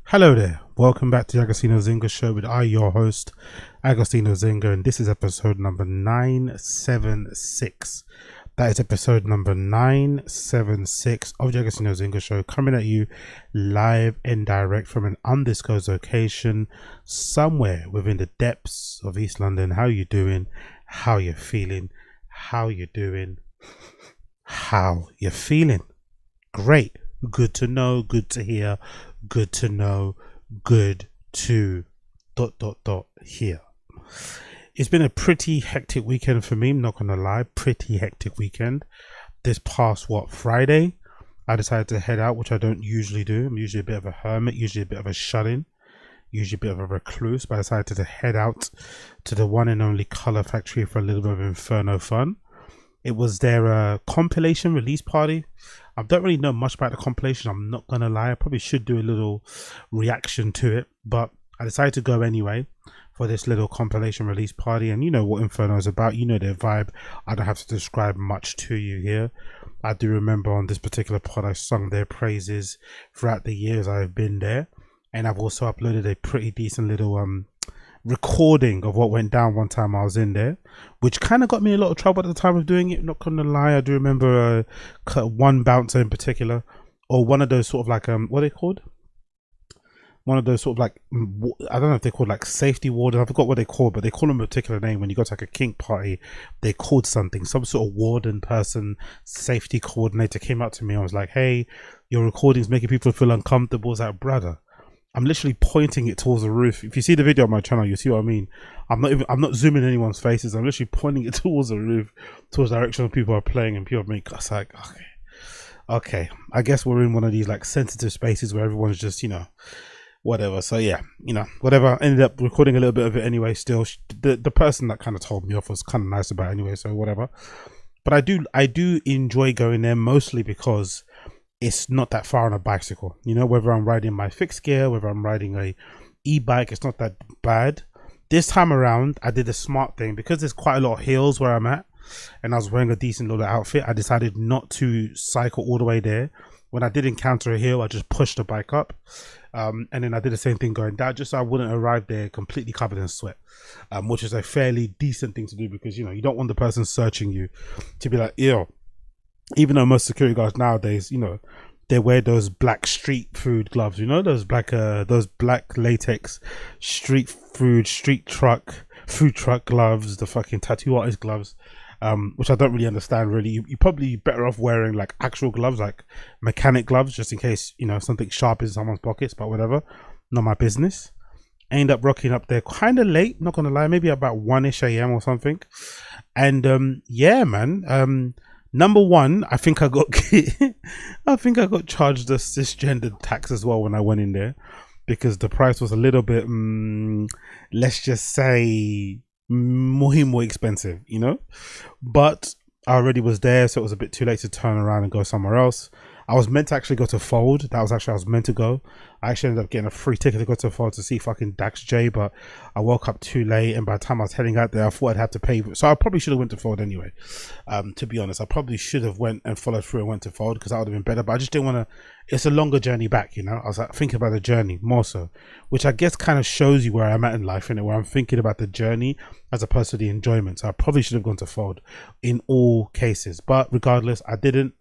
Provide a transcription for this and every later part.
Hello there, welcome back to the Agostino Zinga show with your host, Agostino Zinga, and this is episode number 976. That is episode number 976 of the Agostino Zinga show, coming at you live and direct from an undisclosed location somewhere within the depths of East London. How you doing? How you feeling? How you doing? How you feeling? Great. Good to know, good to hear, good to know, good to ... hear. It's been a pretty hectic weekend for me, I'm not gonna lie. Pretty hectic weekend. This past Friday, I decided to head out, which I don't usually do. I'm usually a bit of a hermit, usually a bit of a shut-in, usually a bit of a recluse, but I decided to head out to the one and only Colour Factory for a little bit of Inferno fun. It was their compilation release party. I don't really know much about the compilation, I'm not gonna lie. I probably should do a little reaction to it, but I decided to go anyway for this little compilation release party. And you know what Inferno is about, you know their vibe. I don't have to describe much to you here. I do remember on this particular pod I sung their praises throughout the years I've been there, and I've also uploaded a pretty decent little recording of what went down one time I was in there, which kind of got me in a lot of trouble at the time of doing it, not gonna lie. I do remember one bouncer in particular, or one of those sort of like what are they called, one of those sort of like, I don't know if they're called like safety wardens, I forgot what they called, but they call them a particular name when you go to like a kink party. They called something, some sort of warden person, safety coordinator came up to me and was like, hey, your recording's making people feel uncomfortable. I was like, brother, I'm literally pointing it towards the roof. If you see the video on my channel, you see what I mean. I'm not zooming in anyone's faces. I'm literally pointing it towards the roof, towards the direction of people are playing, and people are making us like, okay. I guess we're in one of these like sensitive spaces where everyone's just, you know, whatever. So yeah, you know, whatever. I ended up recording a little bit of it anyway. Still, the person that kind of told me off was kind of nice about it anyway. So whatever. But I do enjoy going there, mostly because it's not that far on a bicycle, you know, whether I'm riding my fixed gear, whether I'm riding a e-bike, it's not that bad. This time around I did a smart thing, because there's quite a lot of hills where I'm at and I was wearing a decent little outfit. I decided not to cycle all the way there. When I did encounter a hill, I just pushed the bike up, and then I did the same thing going down, just so I wouldn't arrive there completely covered in sweat, which is a fairly decent thing to do, because you know, you don't want the person searching you to be like, ew. Even though most security guards nowadays, you know, they wear those black street food gloves, you know, those black latex food truck gloves, the fucking tattoo artist gloves, which I don't really understand really. You're probably better off wearing like actual gloves, like mechanic gloves, just in case, you know, something sharp is in someone's pockets, but whatever, not my business. I ended up rocking up there kind of late, not gonna lie, maybe about 1ish a.m. or something. And yeah, man, number one, I think I got charged a cisgendered tax as well when I went in there, because the price was a little bit, let's just say, more expensive, you know. But I already was there, so it was a bit too late to turn around and go somewhere else. I was meant to actually go to Fold. I was meant to go. I actually ended up getting a free ticket to go to Fold to see fucking Dax J, but I woke up too late, and by the time I was heading out there, I thought I'd have to pay. So I probably should have went to Fold anyway. To be honest, I probably should have went and followed through and went to Fold, because that would have been better. But I just didn't want to. It's a longer journey back, you know. I was like thinking about the journey more so, which I guess kind of shows you where I'm at in life, innit? Where I'm thinking about the journey as opposed to the enjoyment. So I probably should have gone to Fold in all cases, but regardless, I didn't.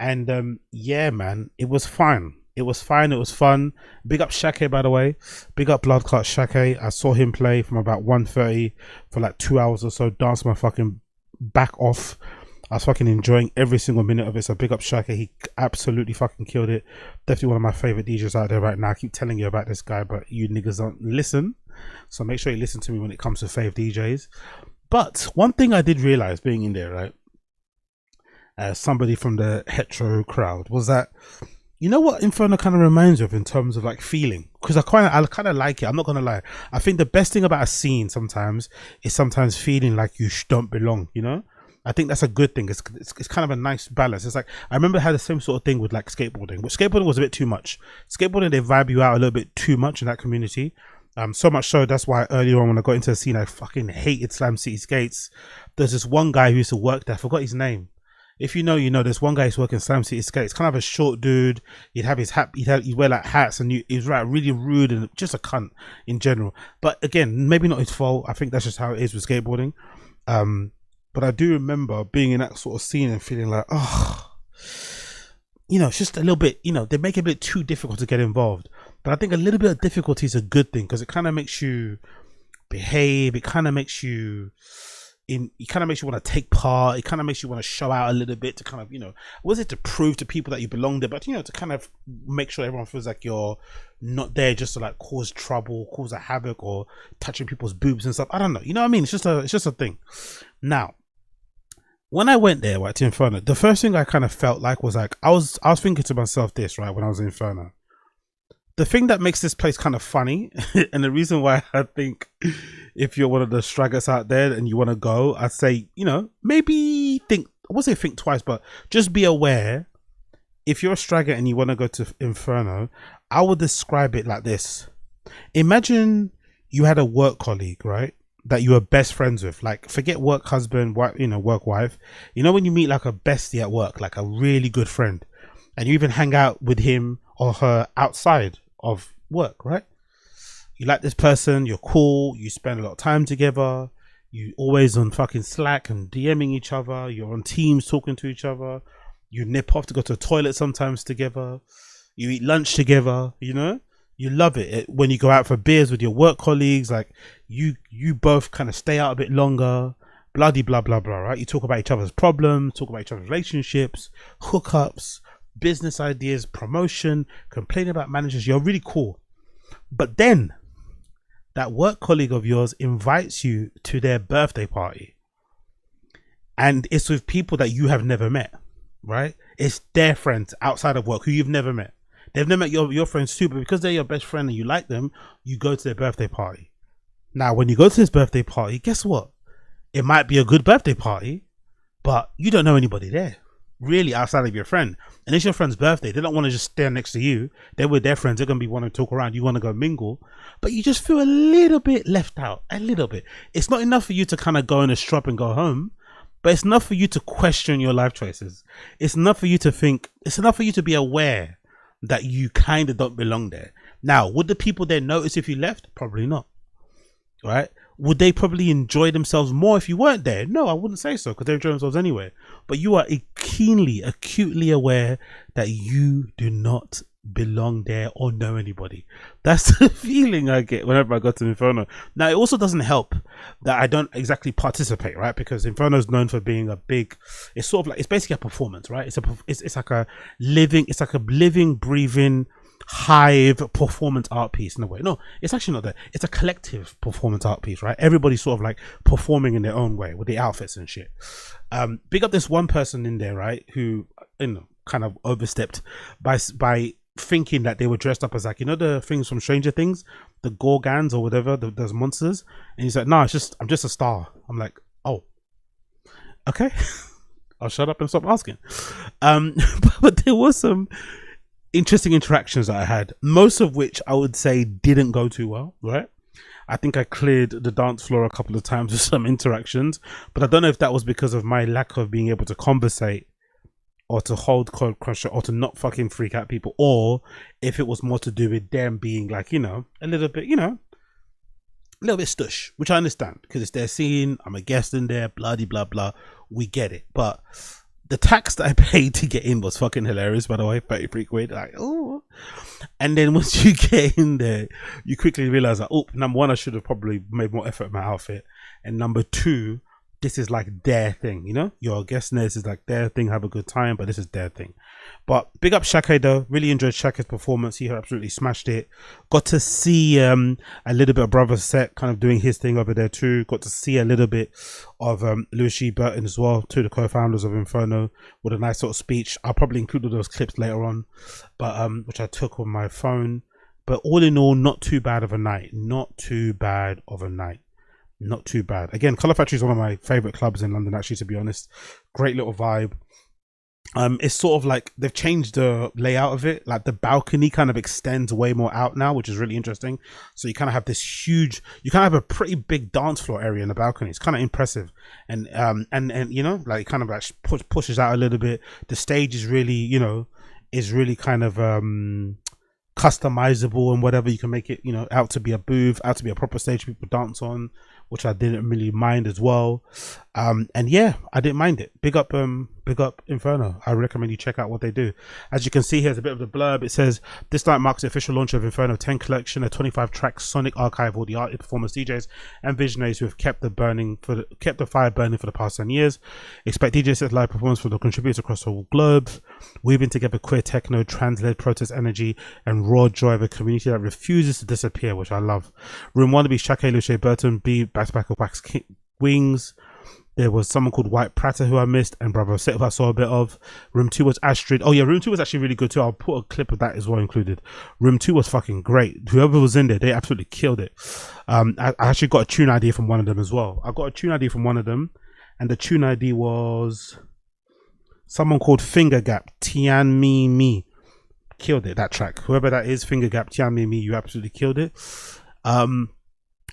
And yeah, man, it was fine. It was fine. It was fun. Big up Shake, by the way. Big up Blood Clot Shake. I saw him play from about 1:30 for like 2 hours or so. Danced my fucking back off. I was fucking enjoying every single minute of it. So big up Shake. He absolutely fucking killed it. Definitely one of my favorite DJs out there right now. I keep telling you about this guy, but you niggas don't listen. So make sure you listen to me when it comes to fave DJs. But one thing I did realize being in there, right, somebody from the hetero crowd, was that, you know what Inferno kind of reminds you of in terms of like feeling, because I kind of like it. I'm not gonna lie. I think the best thing about a scene sometimes is sometimes feeling like you don't belong, you know. I think that's a good thing. It's kind of a nice balance. It's like, I remember I had the same sort of thing with like skateboarding, but skateboarding was a bit too much. Skateboarding, they vibe you out a little bit too much in that community. So much so, that's why earlier on when I got into the scene, I fucking hated Slam City Skates. There's this one guy who used to work there, I forgot his name. If you know, you know. There's one guy who's working Slam City Skate. It's kind of a short dude. He'd have his hat. He'd wear like hats, and he was right, really rude and just a cunt in general. But again, maybe not his fault. I think that's just how it is with skateboarding. But I do remember being in that sort of scene and feeling like, oh, you know, it's just a little bit. You know, they make it a bit too difficult to get involved. But I think a little bit of difficulty is a good thing because it kind of makes you behave. It kind of makes you. It kind of makes you want to take part. It kind of makes you want to show out a little bit to kind of, you know, was it to prove to people that you belong there, but you know, to kind of make sure everyone feels like you're not there just to like cause trouble, cause a havoc, or touching people's boobs and stuff. I don't know. You know what I mean? It's just a thing. Now, when I went there, right, to Inferno, the first thing I kind of felt like was like I was thinking to myself this, right, when I was in Inferno. The thing that makes this place kind of funny, and the reason why I think if you're one of the stragglers out there and you want to go, I'd say, you know, maybe think, I won't say think twice, but just be aware. If you're a straggler and you want to go to Inferno, I would describe it like this. Imagine you had a work colleague, right, that you were best friends with. Like, forget work husband, you know, work wife. You know, when you meet like a bestie at work, like a really good friend, and you even hang out with him or her outside of work, right? You like this person, you're cool, you spend a lot of time together, you always on fucking Slack and DMing each other, you're on Teams talking to each other, you nip off to go to the toilet sometimes together, you eat lunch together, you know, you love it. When you go out for beers with your work colleagues, like you both kind of stay out a bit longer, bloody blah blah blah, right? You talk about each other's problems, talk about each other's relationships, hookups, business ideas, promotion, complaining about managers. You're really cool. But then that work colleague of yours invites you to their birthday party, and it's with people that you have never met, right? It's their friends outside of work who you've never met. They've never met your friends too, but because they're your best friend and you like them, you go to their birthday party. Now, when you go to this birthday party, guess what? It might be a good birthday party, but you don't know anybody there, really, outside of your friend. And it's your friend's birthday. They don't want to just stand next to you. They're with their friends. They're going to be wanting to talk around. You want to go mingle, but you just feel a little bit left out, a little bit. It's not enough for you to kind of go in a strop and go home, but it's enough for you to question your life choices. It's enough for you to think, it's enough for you to be aware that you kind of don't belong there. Now, would the people there notice if you left? Probably not, right? Would they probably enjoy themselves more if you weren't there? No, I wouldn't say so, because they enjoy themselves anyway. But you are keenly, acutely aware that you do not belong there or know anybody. That's the feeling I get whenever I go to Inferno. Now, it also doesn't help that I don't exactly participate, right? Because Inferno is known for being a big, it's sort of like, it's basically a performance, right? It's like a living, breathing hive performance art piece in a way. No, it's actually not that. It's a collective performance art piece, right? Everybody's sort of like performing in their own way with the outfits and shit. Big up this one person in there, right, who, you know, kind of overstepped by thinking that they were dressed up as, like, you know, the things from Stranger Things, the Gorgons or whatever, those monsters. And he's like, no, I'm just a star. I'm like, oh, okay. I'll shut up and stop asking. But there was some interesting interactions that I had, most of which I would say didn't go too well, right? I think I cleared the dance floor a couple of times with some interactions, but I don't know if that was because of my lack of being able to conversate or to hold cold crusher or to not fucking freak out people, or if it was more to do with them being like, you know, a little bit, you know, a little bit stush, which I understand because it's their scene. I'm a guest in there, bloody blah blah. We get it, but the tax that I paid to get in was fucking hilarious, by the way. 33 quid, like, oh. And then once you get in there, you quickly realize that, oh, number one, I should have probably made more effort in my outfit, and number two, this is like their thing, you know, your guest nurse is like their thing, have a good time, but this is their thing. But big up Shake though, really enjoyed Shake's performance. He absolutely smashed it. Got to see a little bit of Brother Set kind of doing his thing over there too. Got to see a little bit of Louis G. Burton as well, two of the co-founders of Inferno, with a nice sort of speech. I'll probably include those clips later on, but which I took on my phone. But all in all, not too bad of a night. Not too bad of a night. Not too bad. Again, Colour Factory is one of my favorite clubs in London, actually, to be honest. Great little vibe. It's sort of like they've changed the layout of it. Like the balcony kind of extends way more out now, which is really interesting. So you kind of have this huge, you kind of have a pretty big dance floor area in the balcony. It's kind of impressive, and you know, like kind of like pushes out a little bit. The stage is really, you know, is really kind of customizable and whatever. You can make it, you know, out to be a booth, out to be a proper stage people dance on, which I didn't really mind as well. And yeah, I didn't mind it. Big up Inferno. I recommend you check out what they do. As you can see, here's a bit of the blurb. It says, this night marks the official launch of Inferno 10 collection, a 25 track sonic archive of all the artists, performers, DJs and visionaries who have kept the fire burning for the past 10 years. Expect DJ sets, live performance from the contributors across the whole globe, weaving together queer techno, trans-led protest energy and raw joy of a community that refuses to disappear, which I love. Room 1 to be Shake Luce Burton, B back of Wax Wings. There was someone called White Pratter who I missed, and Bravo Set who I saw a bit of. Room 2 was Astrid. Oh yeah, Room 2 was actually really good too. I'll put a clip of that as well included. Room 2 was fucking great. Whoever was in there, they absolutely killed it. I actually got a tune ID from one of them as well. I got a tune ID from one of them, and the tune ID was someone called Finger Gap, Tian Me Me. Killed it, that track. Whoever that is, Finger Gap, Tian Me Me, you absolutely killed it.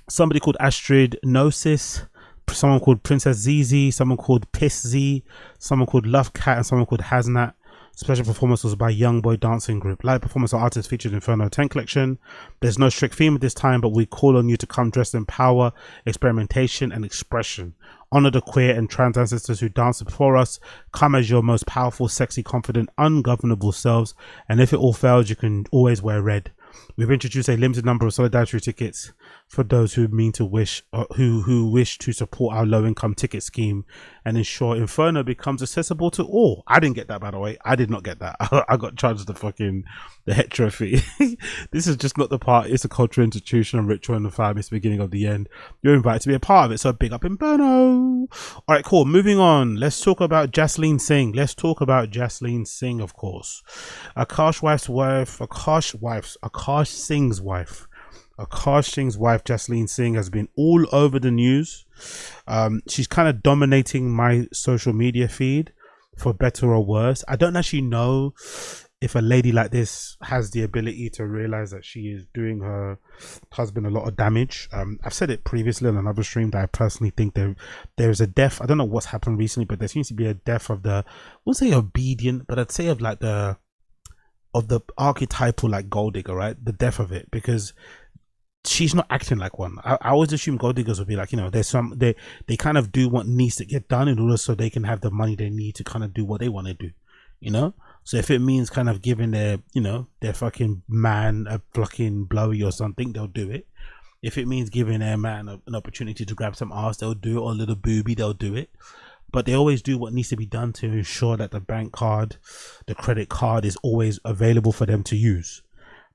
Somebody called Astrid Gnosis, someone called Princess YEEZY, someone called Piss Z, someone called Love Cat, and someone called Haznat. Special performance was by Young Boy Dancing Group. Live performance of artists featured in Inferno 10 collection. There's no strict theme at this time, but we call on you to come dressed in power, experimentation, and expression. Honor the queer and trans ancestors who danced before us. Come as your most powerful, sexy, confident, ungovernable selves. And if it all fails, you can always wear red. We've introduced a limited number of solidarity tickets for those who wish to support our low-income ticket scheme and ensure Inferno becomes accessible to all. I didn't get that, by the way. I did not get that. I got charged the hetero fee. This is just not the part. It's a cultural institution and ritual in the fam. It's the beginning of the end. You're invited to be a part of it, so big up Inferno. All right, cool. Moving on. Let's talk about Jasleen Singh. Let's talk about Jasleen Singh, of course. Akaash Singh's wife. Akaash Singh's wife, Jasleen Singh, has been all over the news. She's kind of dominating my social media feed, for better or worse. I don't actually know if a lady like this has the ability to realize that she is doing her husband a lot of damage. I've said it previously on another stream that I personally think there is a death. I don't know what's happened recently, but there seems to be a death of the, I won't say obedient, but I'd say of like the archetypal like gold digger, right? The death of it, because she's not acting like one. I always assume gold diggers would be like, you know, there's some, they kind of do what needs to get done in order so they can have the money they need to kind of do what they want to do, you know? So if it means kind of giving their, you know, their fucking man a fucking blowy or something, they'll do it. If it means giving their man an opportunity to grab some ass, they'll do it, or a little booby, they'll do it. But they always do what needs to be done to ensure that the bank card, the credit card is always available for them to use.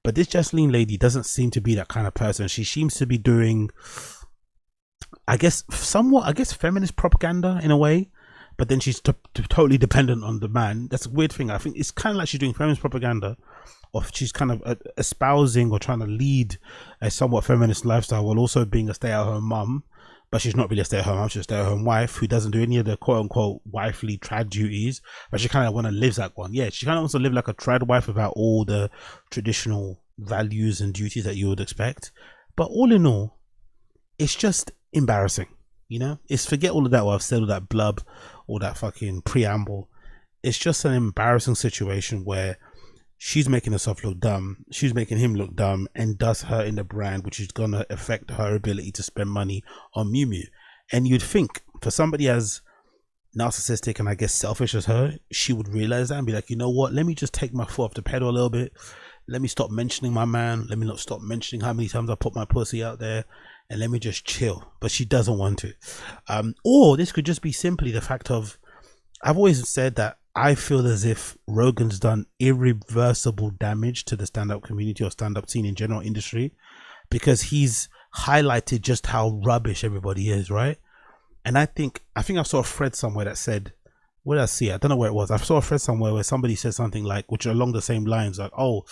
But this Jasleen lady doesn't seem to be that kind of person. She seems to be doing, I guess, feminist propaganda in a way. But then she's totally dependent on the man. That's a weird thing. I think it's kind of like she's doing feminist propaganda, or she's kind of espousing or trying to lead a somewhat feminist lifestyle while also being a stay-at-home mum. But she's not really a stay-at-home mom. She's a stay-at-home wife who doesn't do any of the quote-unquote wifely trad duties, but she kind of want to live like one. Yeah, she kind of wants to live like a trad wife without all the traditional values and duties that you would expect. But all in all, it's just embarrassing, you know? It's, forget all of that, what I've said, all that blub, all that fucking preamble. It's just an embarrassing situation where she's making herself look dumb, she's making him look dumb, and does her in the brand, which is gonna affect her ability to spend money on Miu Miu. And you'd think for somebody as narcissistic and I guess selfish as her, she would realize that and be like, you know what, let me just take my foot off the pedal a little bit. Let me stop mentioning my man. Let me not stop mentioning how many times I put my pussy out there, and let me just chill. But she doesn't want to. Or this could just be simply the fact of, I've always said that I feel as if Rogan's done irreversible damage to the stand-up community or stand-up scene in general industry, because he's highlighted just how rubbish everybody is, right? And I think I saw a thread somewhere that said, what did I see? I don't know where it was. I saw a thread somewhere where somebody said something like, which are along the same lines, like, oh,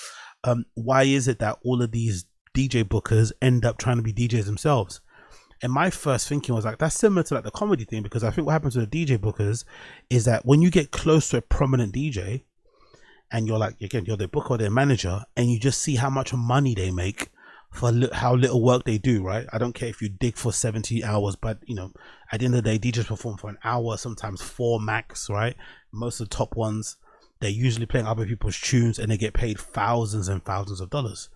why is it that all of these DJ bookers end up trying to be DJs themselves? And my first thinking was like, that's similar to like the comedy thing, because I think what happens with the DJ bookers is that when you get close to a prominent DJ and you're like, again, you're their booker or their manager, and you just see how much money they make for how little work they do, right? I don't care if you dig for 70 hours, but you know, at the end of the day, DJs perform for an hour, sometimes 4 max, right? Most of the top ones, they're usually playing other people's tunes and they get paid thousands and thousands of dollars.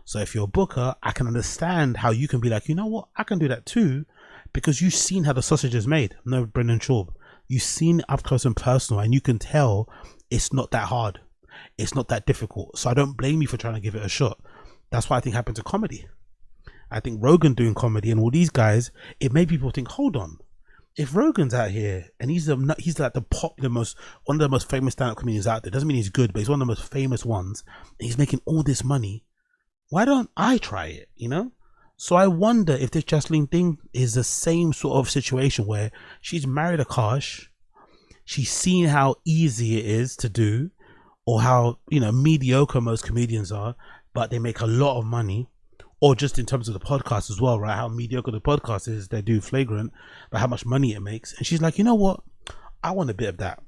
So if you're a booker, I can understand how you can be like, you know what, I can do that too, because you've seen how the sausage is made. No, Brendan Schaub, you've seen it up close and personal, and you can tell it's not that hard, it's not that difficult. So I don't blame you for trying to give it a shot. That's what I think happened to comedy. I think Rogan doing comedy and all these guys, it made people think, hold on, if Rogan's out here and he's like the one of the most famous stand-up comedians out there, doesn't mean he's good, but he's one of the most famous ones, and he's making all this money, why don't I try it, you know? So I wonder if this Jasleen thing is the same sort of situation where she's married Akaash, she's seen how easy it is to do, or how, you know, mediocre most comedians are, but they make a lot of money. Or just in terms of the podcast as well, right? How mediocre the podcast is, they do Flagrant, but how much money it makes. And she's like, you know what? I want a bit of that.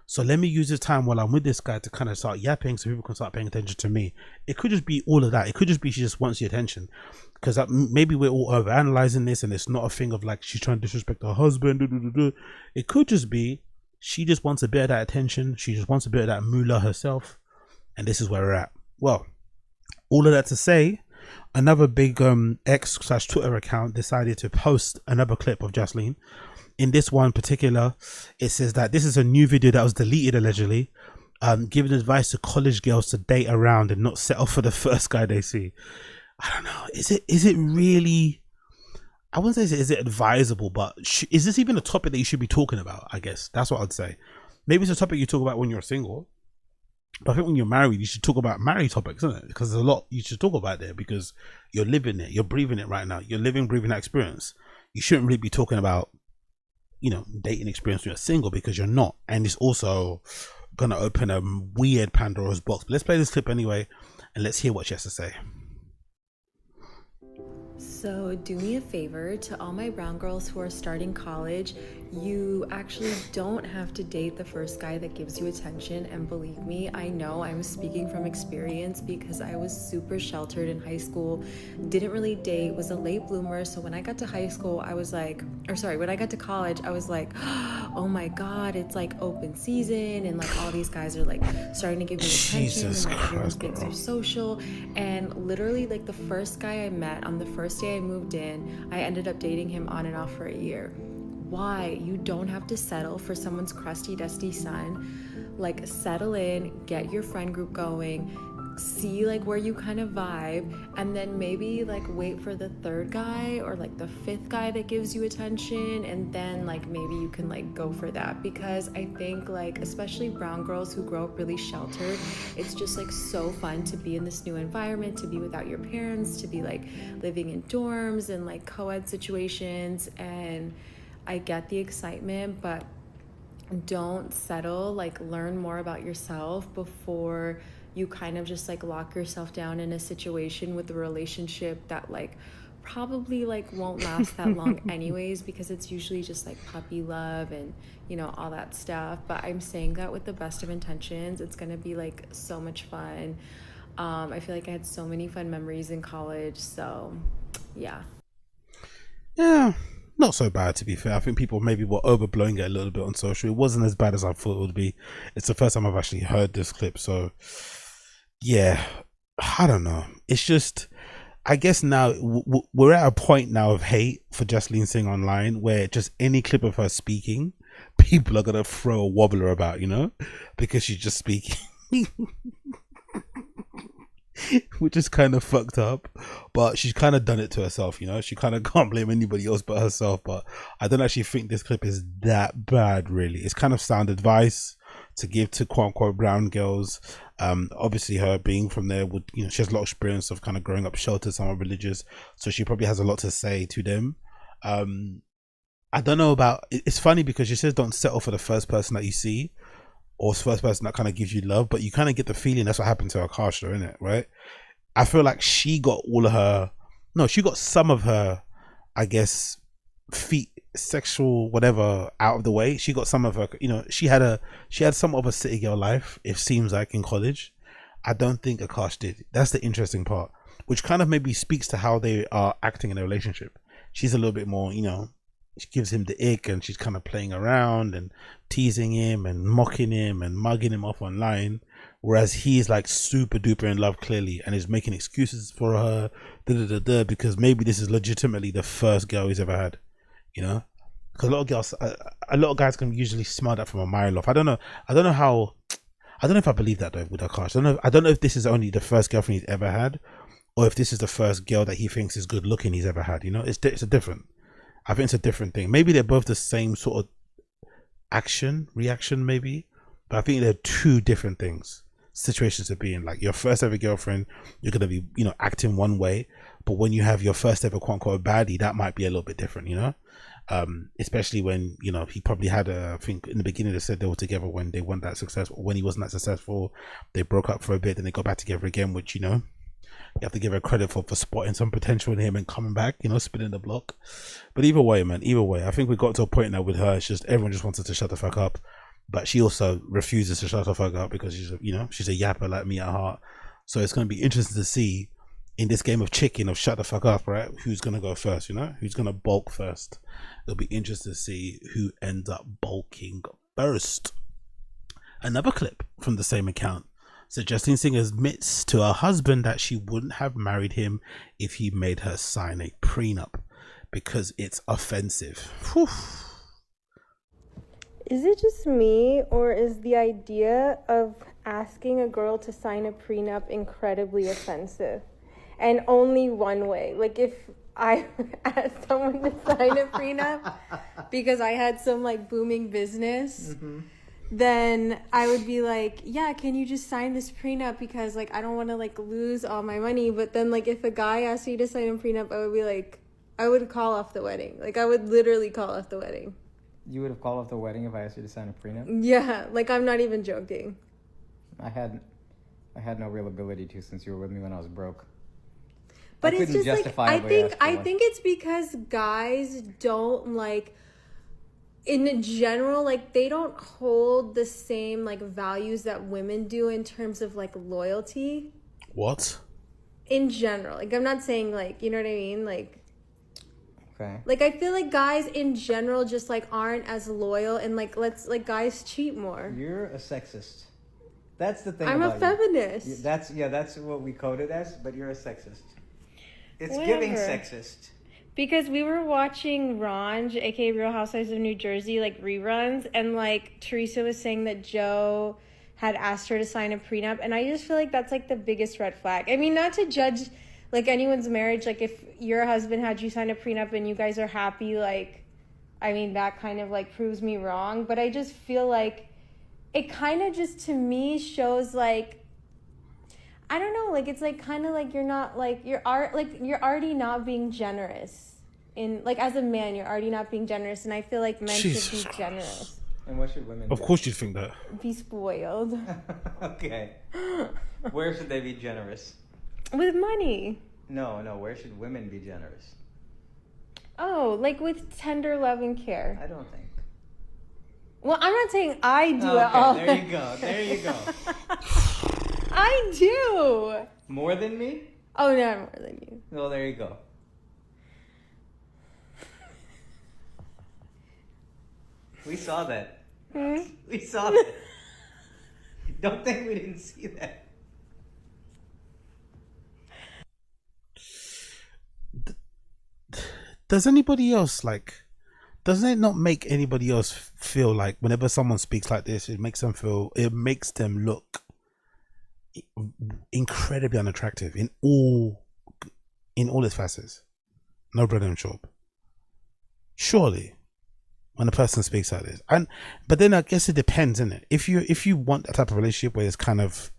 So let me use this time while I'm with this guy to kind of start yapping so people can start paying attention to me. It could just be all of that. It could just be she just wants the attention. Because maybe we're all overanalyzing this and it's not a thing of like she's trying to disrespect her husband. It could just be she just wants a bit of that attention. She just wants a bit of that moolah herself. And this is where we're at. Well, all of that to say, another big X/Twitter account decided to post another clip of Jasleen. In this one particular, it says that this is a new video that was deleted allegedly, giving advice to college girls to date around and not settle for the first guy they see. I don't know, is it really, I wouldn't say is it advisable, but is this even a topic that you should be talking about? I guess that's what I'd say. Maybe it's a topic you talk about when you're single, but I think when you're married, you should talk about married topics, isn't it? Because there's a lot you should talk about there, because you're living it, you're breathing it right now, you're living, breathing that experience. You shouldn't really be talking about, you know, dating experience when you're single, because you're not. And it's also gonna open a weird Pandora's box. But let's play this clip anyway, and let's hear what she has to say. So do me a favor, to all my brown girls who are starting college, you actually don't have to date the first guy that gives you attention. And believe me, I know I'm speaking from experience, because I was super sheltered in high school, didn't really date, was a late bloomer. So when I got to high school, I was like, when I got to college, I was like, oh my God, it's like open season, and like all these guys are like starting to give me attention, and like everyone's being so social. And literally, like the first guy I met on the first day I moved in, I ended up dating him on and off for a year. Why? You don't have to settle for someone's crusty, dusty son. Like, settle in, get your friend group going, see like where you kind of vibe, and then maybe like wait for the third guy or like the fifth guy that gives you attention, and then like maybe you can like go for that. Because I think like, especially brown girls who grow up really sheltered, it's just like so fun to be in this new environment, to be without your parents, to be like living in dorms and like co-ed situations. And I get the excitement, but don't settle. Like, learn more about yourself before you kind of just like lock yourself down in a situation with a relationship that like probably like won't last that long anyways, because it's usually just like puppy love and, you know, all that stuff. But I'm saying that with the best of intentions. It's gonna be like so much fun. I feel like I had so many fun memories in college, so yeah. Not so bad, to be fair. I think people maybe were overblowing it a little bit on social. It wasn't as bad as I thought it would be. It's the first time I've actually heard this clip, so yeah, I don't know. It's just, I guess now we're at a point now of hate for Jasleen Singh online, where just any clip of her speaking, people are gonna throw a wobbler about, you know, because she's just speaking. Which is kind of fucked up, but she's kind of done it to herself, you know. She kind of can't blame anybody else but herself. But I don't actually think this clip is that bad, really. It's kind of sound advice to give to quote unquote brown girls. Obviously her being from there would, you know, she has a lot of experience of kind of growing up sheltered, somewhat religious, so she probably has a lot to say to them. I don't know about, it's funny because she says don't settle for the first person that you see, or first person that kind of gives you love, but you kind of get the feeling that's what happened to Akaash, though, isn't it? Right? I feel like she got all of her, no, she got some of her, I guess, feet, sexual whatever out of the way. She got some of her, you know, she had some of a city girl life, it seems like, in college. I don't think Akaash did. That's the interesting part, which kind of maybe speaks to how they are acting in a relationship. She's a little bit more, you know, she gives him the ick, and she's kind of playing around and teasing him and mocking him and mugging him off online, whereas he's like super duper in love clearly and is making excuses for her, because maybe this is legitimately the first girl he's ever had, you know, because a lot of guys can usually smell that from a mile off. I don't know if I believe that though with Akaash. I don't know if this is only the first girlfriend he's ever had, or if this is the first girl that he thinks is good looking he's ever had. You know, it's a different. I think it's a different thing. Maybe they're both the same sort of reaction, maybe, but I think they're two different things. Situations to be in. Like your first ever girlfriend, you're gonna be, you know, acting one way, but when you have your first ever quote unquote baddie, that might be a little bit different. You know. Especially when, you know, he probably had I think in the beginning they said they were together when they weren't that successful. When he wasn't that successful, they broke up for a bit, then they got back together again, which, you know, you have to give her credit for spotting some potential in him and coming back, you know, spinning the block. But either way, man, I think we got to a point now with her, it's just everyone just wants her to shut the fuck up, but she also refuses to shut the fuck up because she's a yapper like me at heart. So it's going to be interesting to see in this game of chicken of shut the fuck up, right, who's gonna go first, you know, who's gonna bulk first. It'll be interesting to see who ends up bulking first. Another clip from the same account. So Jasleen Singh admits to her husband that she wouldn't have married him if he made her sign a prenup because it's offensive. Whew. Is it just me, or is the idea of asking a girl to sign a prenup incredibly offensive? And only one way. Like if I asked someone to sign a prenup because I had some like booming business, then I would be like, yeah, can you just sign this prenup because like I don't want to like lose all my money. But then like if a guy asked me to sign a prenup, I would be like, I would call off the wedding. Like I would literally call off the wedding. You would have called off the wedding if I asked you to sign a prenup? Yeah, like I'm not even joking. I had no real ability to, since you were with me when I was broke. But it's just like I think it's because guys don't like, in general, like they don't hold the same like values that women do in terms of like loyalty. What? In general, like I'm not saying like, you know what I mean, like. Okay. Like I feel like guys in general just like aren't as loyal, and like guys cheat more. You're a sexist. That's the thing. I'm a feminist. That's what we code it as, but you're a sexist. It's Whatever. Giving sexist. Because we were watching Ranj, aka Real Housewives of New Jersey, like reruns, and like Teresa was saying that Joe had asked her to sign a prenup, and I just feel like that's like the biggest red flag. I mean, not to judge like anyone's marriage, like if your husband had you sign a prenup and you guys are happy, like, I mean, that kind of like proves me wrong, but I just feel like it kind of just to me shows like, I don't know, like it's like kind of like you're not like you're already not being generous in like as a man, you're already not being generous, and I feel like men should be generous. And what should women do? Of course you'd think that. Be spoiled. Okay. Where should they be generous? With money. No, where should women be generous? Oh, like with tender love and care. I don't think. Well, I'm not saying I do at all. There you go. I do. More than me? Oh, no, more than you. Well, there you go. We saw that. We saw that. Don't think we didn't see that. Does anybody else like, doesn't it not make anybody else feel like whenever someone speaks like this, it makes them look incredibly unattractive in all its facets? No bread and shop. Surely, when a person speaks like this, but then I guess it depends, isn't it? If you want a type of relationship where it's kind of,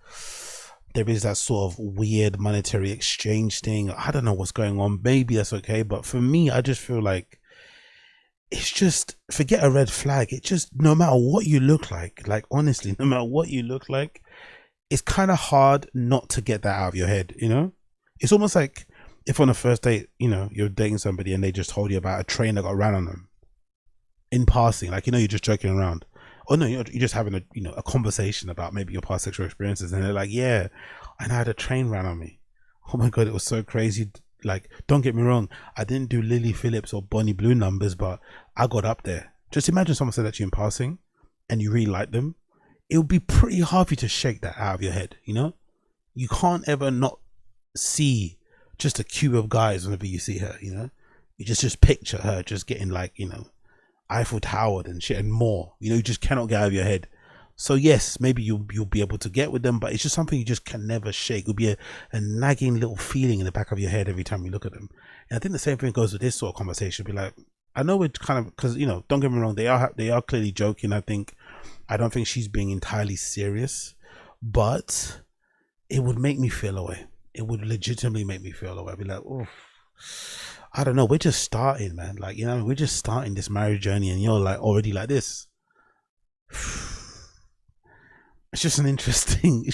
there is that sort of weird monetary exchange thing, I don't know what's going on, maybe that's okay. But for me, I just feel like it's just, forget a red flag. It just, no matter what you look like honestly, no matter what you look like, it's kind of hard not to get that out of your head, you know? It's almost like if on a first date, you know, you're dating somebody and they just told you about a train that got ran on them in passing, like, you know, you're just joking around, or no, you're just having a conversation about maybe your past sexual experiences, and they're like, yeah, and I had a train ran on me. Oh my God, it was so crazy. Like, don't get me wrong, I didn't do Lily Phillips or Bonnie Blue numbers, but I got up there. Just imagine someone said that to you in passing and you really like them. It would be pretty hard for you to shake that out of your head, you know? You can't ever not see just a queue of guys whenever you see her, you know? You just picture her just getting, like, you know, Eiffel Towered and shit and more. You know, you just cannot get out of your head. So yes, maybe you'll be able to get with them, but it's just something you just can never shake. It'll be a nagging little feeling in the back of your head every time you look at them. And I think the same thing goes with this sort of conversation. Be like, I know it's kind of, because, you know, don't get me wrong, they are clearly joking. I don't think she's being entirely serious, but it would make me feel away. It would legitimately make me feel away. I'd be like, oh, I don't know. We're just starting, man. Like, you know, we're just starting this marriage journey, and you're like already like this. It's just an interesting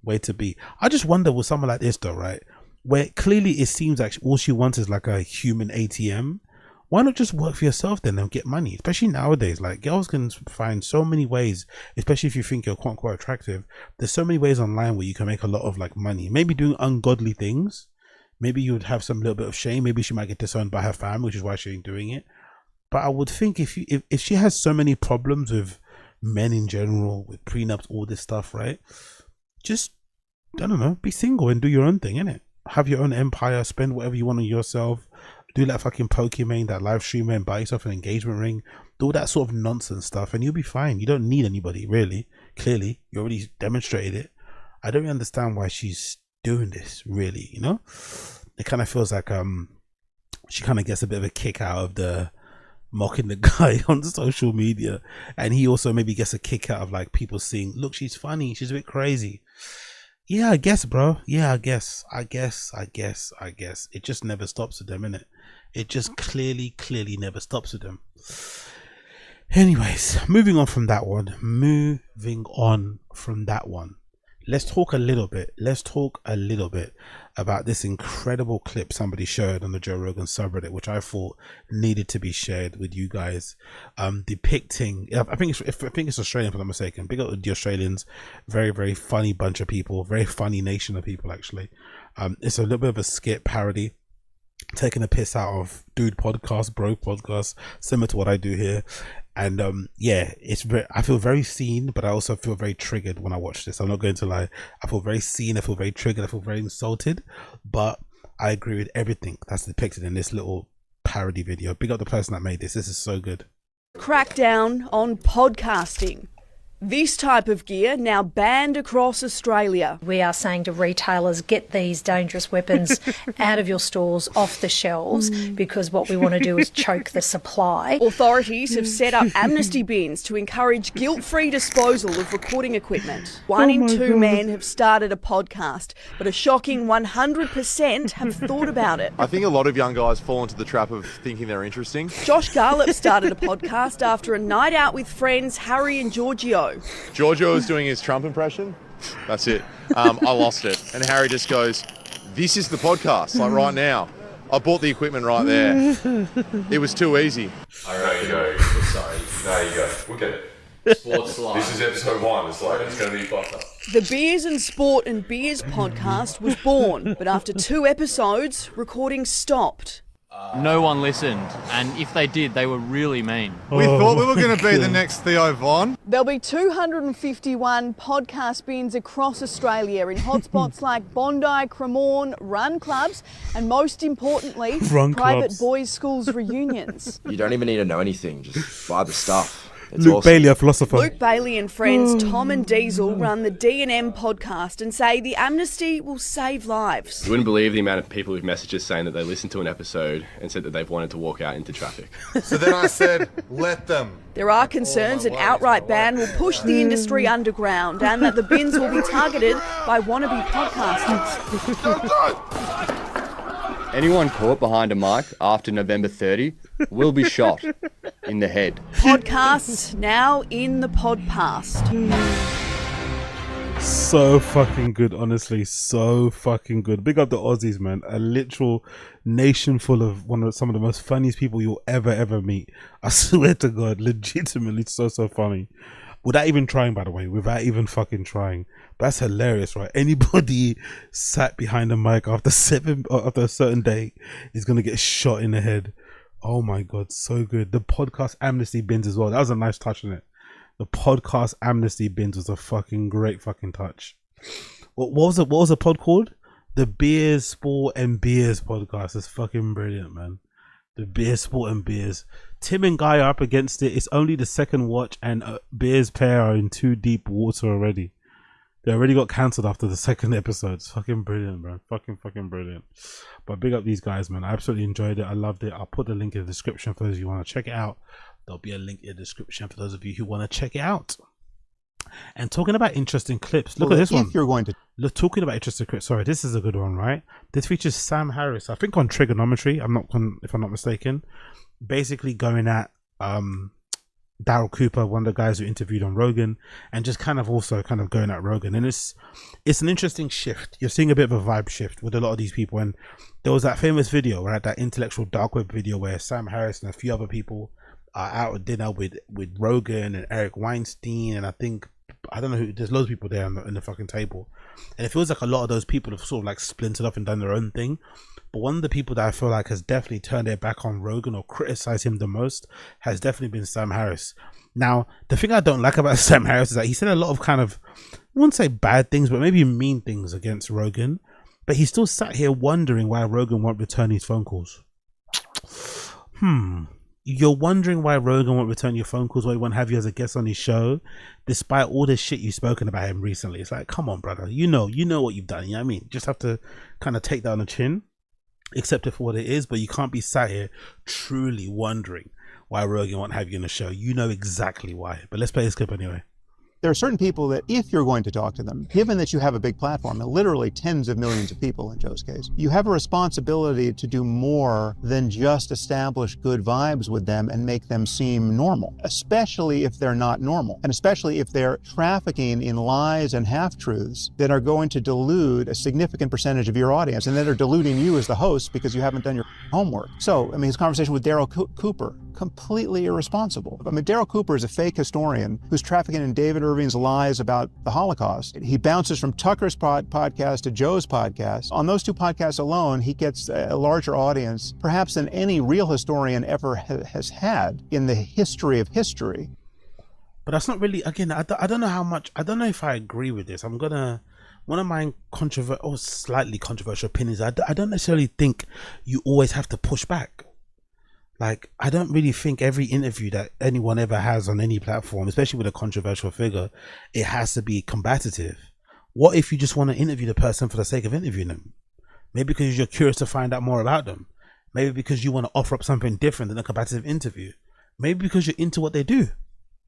way to be. I just wonder with someone like this though, right? Where clearly it seems like all she wants is like a human ATM. Why not just work for yourself then and get money? Especially nowadays, like, girls can find so many ways, especially if you think you're quote unquote attractive. There's so many ways online where you can make a lot of like money. Maybe doing ungodly things. Maybe you would have some little bit of shame. Maybe she might get disowned by her family, which is why she ain't doing it. But I would think if she has so many problems with men in general, with prenups, all this stuff, right? Just, I don't know, be single and do your own thing, innit? Have your own empire, spend whatever you want on yourself, do that fucking Pokemon, that live streamer, and buy yourself an engagement ring, do all that sort of nonsense stuff, and you'll be fine. You don't need anybody, really. Clearly, you already demonstrated it. I don't really understand why she's doing this, really, you know? It kind of feels like she kind of gets a bit of a kick out of the mocking the guy on social media, and he also maybe gets a kick out of like people seeing, look, she's funny, she's a bit crazy. Yeah, I guess, bro. Yeah, I guess. It just never stops with them, innit? It just clearly never stops with them. Anyways, moving on from that one. Let's talk a little bit about this incredible clip somebody shared on the Joe Rogan subreddit, which I thought needed to be shared with you guys, depicting, I think it's Australian, if I'm not mistaken. Big up the Australians, very, very funny bunch of people, very funny nation of people, actually. It's a little bit of a skit parody, taking a piss out of dude podcast, bro podcast, similar to what I do here. And yeah, I feel very seen, but I also feel very triggered when I watch this. I'm not going to lie. I feel very seen, I feel very triggered, I feel very insulted, but I agree with everything that's depicted in this little parody video. Big up the person that made this. This is so good. Crackdown on podcasting. This type of gear now banned across Australia. We are saying to retailers, get these dangerous weapons out of your stores, off the shelves, because what we want to do is choke the supply. Authorities have set up amnesty bins to encourage guilt-free disposal of recording equipment. One in two men have started a podcast, but a shocking 100% have thought about it. I think a lot of young guys fall into the trap of thinking they're interesting. Josh Garlop started a podcast after a night out with friends Harry and Giorgio. Giorgio was doing his Trump impression. That's it. I lost it. And Harry just goes, this is the podcast, like right now. I bought the equipment right there. It was too easy. There you go. Sorry. There you go. We'll get it. Sports Live. This is episode 1. It's like, it's going to be fucked up. The Beers and Sport and Beers podcast was born, but after 2 episodes, recording stopped. No one listened, and if they did, they were really mean. We thought we were going to be the next Theo Von. There'll be 251 podcast bins across Australia in hotspots like Bondi, Cremorne, run clubs, and most importantly, private boys' schools reunions. You don't even need to know anything, just buy the stuff. It's Luke awesome. Bailey, a philosopher. Luke Bailey and friends Tom and Diesel run the D&M podcast and say the amnesty will save lives. You wouldn't believe the amount of people who've messaged us saying that they listened to an episode and said that they've wanted to walk out into traffic. So then I said, let them. There are concerns an outright ban will push the industry underground and that the bins will be targeted by wannabe podcasters. Anyone caught behind a mic after November 30 will be shot in the head. Podcasts now in the podpast. So fucking good, honestly. So fucking good. Big up the Aussies, man. A literal nation full of some of the most funniest people you'll ever meet. I swear to God, legitimately so funny. Without even trying, by the way. Without even fucking trying. But that's hilarious, right? Anybody sat behind a mic after a certain day is gonna get shot in the head. Oh my God, so good. The podcast amnesty bins as well. That was a nice touch on it. The podcast amnesty bins was a fucking great fucking touch. What was it? What was the pod called? The Beers, Sport and Beers podcast. It's fucking brilliant, man. The Beers, Sport and Beers. Tim and Guy are up against it. It's only the second watch and Beers pair are in too deep water already. They already got cancelled after the second episode. It's fucking brilliant, bro. Fucking brilliant. But big up these guys, man. I absolutely enjoyed it. I loved it. I'll put the link in the description for those of you who want to check it out. There'll be a link in the description for those of you who want to check it out. And talking about interesting clips, look at this one. If you're going to talking about interesting clips, sorry, this is a good one, right? This features Sam Harris, I think on Trigonometry. If I'm not mistaken, basically going at Daryl Cooper, one of the guys who interviewed on Rogan, and just kind of going at Rogan. And it's an interesting shift. You're seeing a bit of a vibe shift with a lot of these people. And there was that famous video, right? That intellectual dark web video where Sam Harris and a few other people are out at dinner with Rogan and Eric Weinstein, and I don't know who. There's loads of people there in the fucking table, and it feels like a lot of those people have sort of like splintered off and done their own thing. But one of the people that I feel like has definitely turned their back on Rogan or criticized him the most has definitely been Sam Harris. Now, the thing I don't like about Sam Harris is that he said a lot of I wouldn't say bad things, but maybe mean things against Rogan. But he still sat here wondering why Rogan won't return his phone calls. You're wondering why Rogan won't return your phone calls, why he won't have you as a guest on his show, despite all this shit you've spoken about him recently. It's like, come on, brother. You know what you've done. You know what I mean? Just have to kind of take that on the chin, accept it for what it is, but you can't be sat here truly wondering why Rogan won't have you on the show. You know exactly why. But let's play this clip anyway. There are certain people that if you're going to talk to them, given that you have a big platform, literally tens of millions of people in Joe's case, you have a responsibility to do more than just establish good vibes with them and make them seem normal, especially if they're not normal, and especially if they're trafficking in lies and half-truths that are going to delude a significant percentage of your audience and that are deluding you as the host because you haven't done your homework. So, I mean, his conversation with Daryl Cooper, completely irresponsible. I mean, Daryl Cooper is a fake historian who's trafficking in David Irving's lies about the Holocaust. He bounces from Tucker's podcast to Joe's podcast. On those two podcasts alone, he gets a larger audience, perhaps than any real historian ever has had in the history of history. But that's not really, again, I don't know how much, I don't know if I agree with this. One of my slightly controversial opinions, I don't necessarily think you always have to push back. Like, I don't really think every interview that anyone ever has on any platform, especially with a controversial figure, it has to be combative. What if you just want to interview the person for the sake of interviewing them? Maybe because you're curious to find out more about them. Maybe because you want to offer up something different than a combative interview. Maybe because you're into what they do.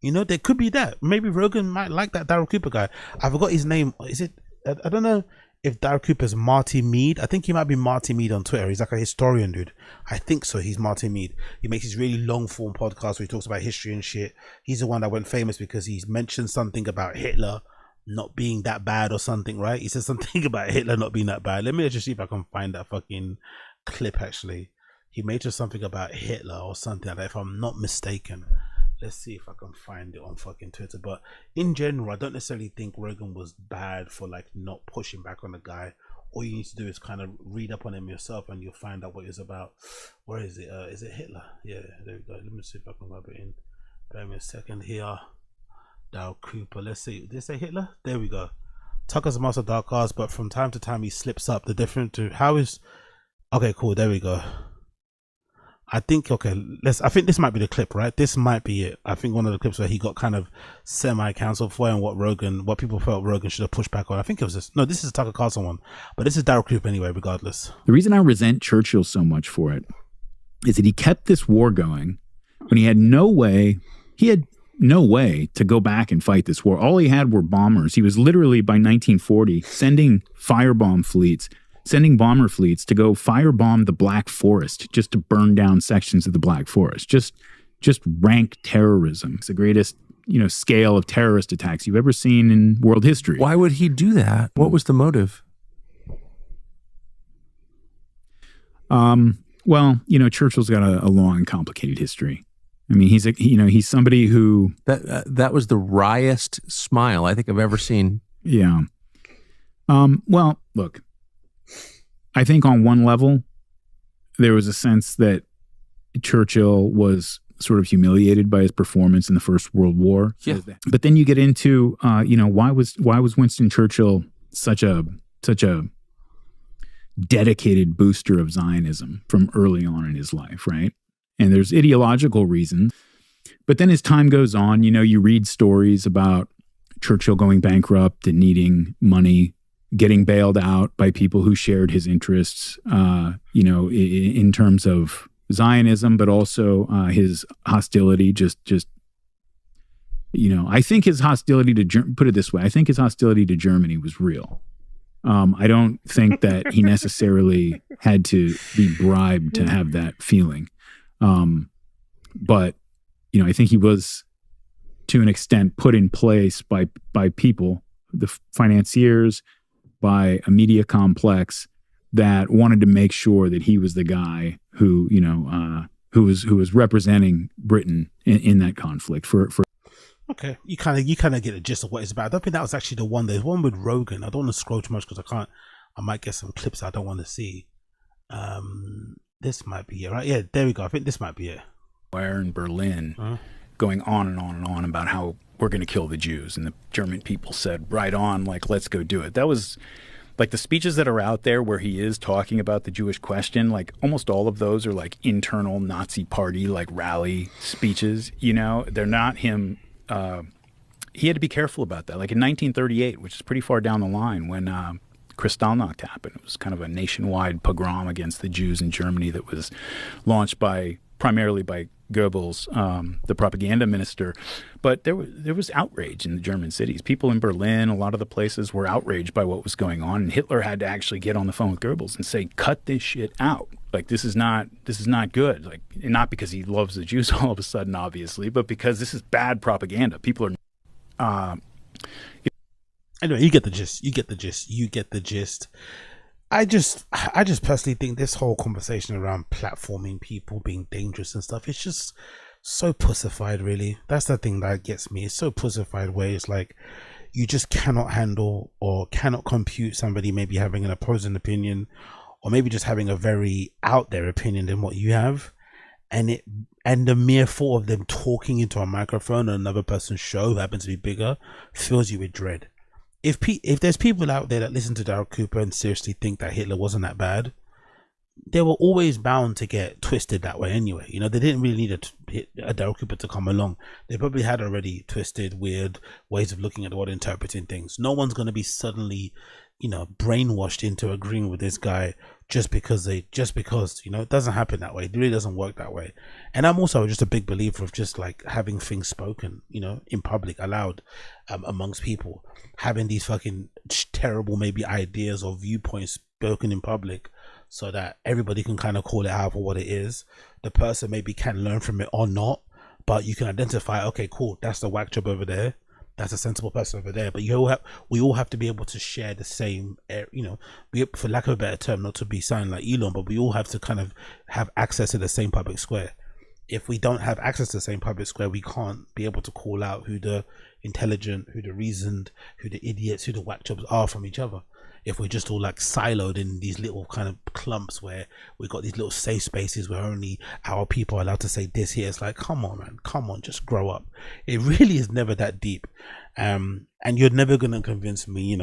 You know, there could be that. Maybe Rogan might like that Daryl Cooper guy. I forgot his name. Is it? I don't know if Daryl Cooper's Marty Mead. I think he might be Marty Mead on Twitter. He's like a historian dude. I think so. He's Marty Mead. He makes his really long form podcast where he talks about history and shit. He's the one that went famous because he's mentioned something about Hitler not being that bad or something, right? He said something about Hitler not being that bad. Let me just see if I can find that fucking clip actually. He mentioned something about Hitler or something like that, if I'm not mistaken. Let's see if I can find it on fucking Twitter. But in general, I don't necessarily think Rogan was bad for like not pushing back on the guy. All you need to do is kind of read up on him yourself and you'll find out what it's about. Where is it? Is it Hitler? Yeah, there we go. Let me see if I can rub it in. Bear me a second here. Daryl Cooper. Let's see. Did they say Hitler? There we go. Tucker's a master of dark arts, but from time to time he slips up. The difference to how is... Okay, cool. There we go. I think, okay, I think this might be the clip, right? This might be it. I think one of the clips where he got kind of semi-cancelled for and what people felt Rogan should have pushed back on. I think it was this. No, this is a Tucker Carlson one, but this is Daryl Cooper anyway, regardless. The reason I resent Churchill so much for it is that he kept this war going when he had no way to go back and fight this war. All he had were bombers. He was literally, by 1940, sending bomber fleets to go firebomb the Black Forest, just to burn down sections of the Black Forest, just rank terrorism. It's the greatest scale of terrorist attacks you've ever seen in world history. Why would he do that? What was the motive? Well, Churchill's got a long and complicated history. I mean, he's somebody who that was the wryest smile I think I've ever seen. Yeah. Well, look, I think on one level, there was a sense that Churchill was sort of humiliated by his performance in the First World War. Yeah. But then you get into, why was Winston Churchill such a dedicated booster of Zionism from early on in his life, right? And there's ideological reasons. But then as time goes on, you read stories about Churchill going bankrupt and needing money, getting bailed out by people who shared his interests, in terms of Zionism, but also his hostility, I think his hostility to, put it this way, I think his hostility to Germany was real. I don't think that he necessarily had to be bribed to have that feeling. But, I think he was, to an extent, put in place by people, the financiers, by a media complex that wanted to make sure that he was the guy who was representing Britain in that conflict for. Okay, you kind of get the gist of what it's about. I don't think that was actually the one. There's one with Rogan. I don't want to scroll too much because I might get some clips I don't want to see. This might be it, right? Yeah, there we go. I think this might be it. Where in Berlin, going on and on and on about how we're going to kill the Jews, and the German people said, "Right on, let's go do it." That was the speeches that are out there where he is talking about the Jewish question. Almost all of those are internal Nazi party rally speeches. They're not him. He had to be careful about that. In 1938, which is pretty far down the line, when Kristallnacht happened, it was kind of a nationwide pogrom against the Jews in Germany that was launched primarily by Goebbels, the propaganda minister. But there was outrage in the German cities. People in Berlin, a lot of the places, were outraged by what was going on, and Hitler had to actually get on the phone with Goebbels and say, "Cut this shit out. This is not good." Not because he loves the Jews all of a sudden, obviously, but because this is bad propaganda. People are. Anyway, you get the gist. I just personally think this whole conversation around platforming people being dangerous and stuff, it's just so pussified, really. That's the thing that gets me. It's so pussified, where it's you just cannot handle or cannot compute somebody maybe having an opposing opinion, or maybe just having a very out there opinion than what you have, and the mere thought of them talking into a microphone on another person's show who happens to be bigger fills you with dread. If there's people out there that listen to Daryl Cooper and seriously think that Hitler wasn't that bad, they were always bound to get twisted that way anyway. They didn't really need a Daryl Cooper to come along. They probably had already twisted, weird ways of looking at the world, interpreting things. No one's going to be suddenly, brainwashed into agreeing with this guy just because it doesn't happen that way. It really doesn't work that way. And I'm also just a big believer of just having things spoken, in public, aloud, amongst people, having these fucking terrible maybe ideas or viewpoints spoken in public, so that everybody can kind of call it out for what it is. The person maybe can learn from it or not, but you can identify, okay, cool, that's the whack job over there, that's a sensible person over there. But we all have to be able to share the same, for lack of a better term, not to be sounding like Elon, but we all have to kind of have access to the same public square. If we don't have access to the same public square, we can't be able to call out who the intelligent, who the reasoned, who the idiots, who the whack jobs are from each other. If we're just all siloed in these little kind of clumps where we've got these little safe spaces where only our people are allowed to say this here, it's come on, man, come on, just grow up. It really is never that deep. And you're never going to convince me,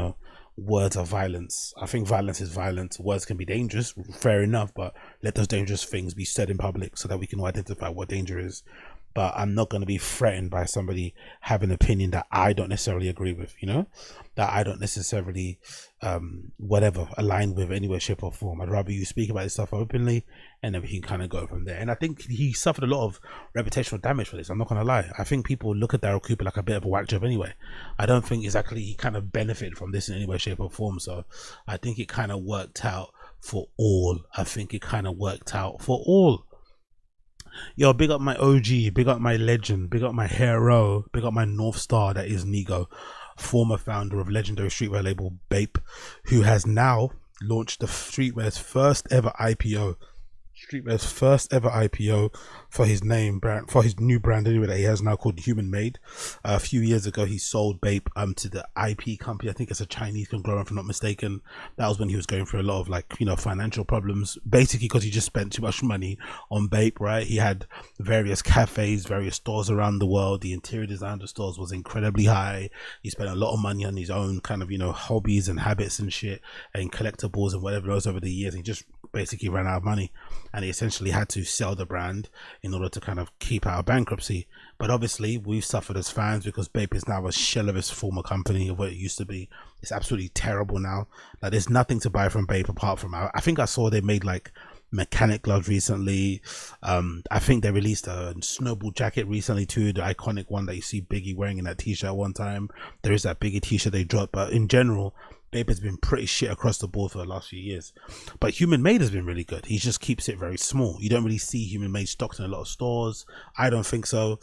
words are violence. I think violence is violence. Words can be dangerous, fair enough, but let those dangerous things be said in public so that we can identify what danger is. But I'm not going to be threatened by somebody having an opinion that I don't necessarily agree with, that I don't necessarily align with any way, shape or form. I'd rather you speak about this stuff openly, and then we can kind of go from there. And I think he suffered a lot of reputational damage for this. I'm not going to lie. I think people look at Daryl Cooper like a bit of a whack job anyway. I don't think exactly he kind of benefited from this in any way, shape or form. So I think it kind of worked out for all. Yo, big up my OG, big up my legend, big up my hero, big up my North Star that is Nigo, former founder of legendary streetwear label Bape, who has now launched the streetwear's first ever IPO. Streetwear's first ever IPO for his name brand, for his new brand anyway, that he has now called Human Made. A few years ago he sold Bape to the IP company. I think it's a Chinese conglomerate if I'm not mistaken. That was when he was going through a lot of, like, you know, financial problems, basically because he just spent too much money on Bape, right? He had various cafes, various stores around the world. The interior design of the stores was incredibly high. He spent a lot of money on his own kind of, you know, hobbies and habits and shit and collectibles and whatever else over the years. He just basically ran out of money, and he essentially had to sell the brand in order to kind of keep out of bankruptcy. But obviously we've suffered as fans because Bape is now a shell of its former company of what it used to be. It's absolutely terrible now. Like, there's nothing to buy from Bape apart from, I think I saw they made like mechanic gloves recently. I think they released a snowball jacket recently too, the iconic one that you see Biggie wearing in that t-shirt one time. There is that Biggie t-shirt they dropped, but in general Bape has been pretty shit across the board for the last few years. But Human Made has been really good. He just keeps it very small. You don't really see Human Made stocked in a lot of stores. I don't think so.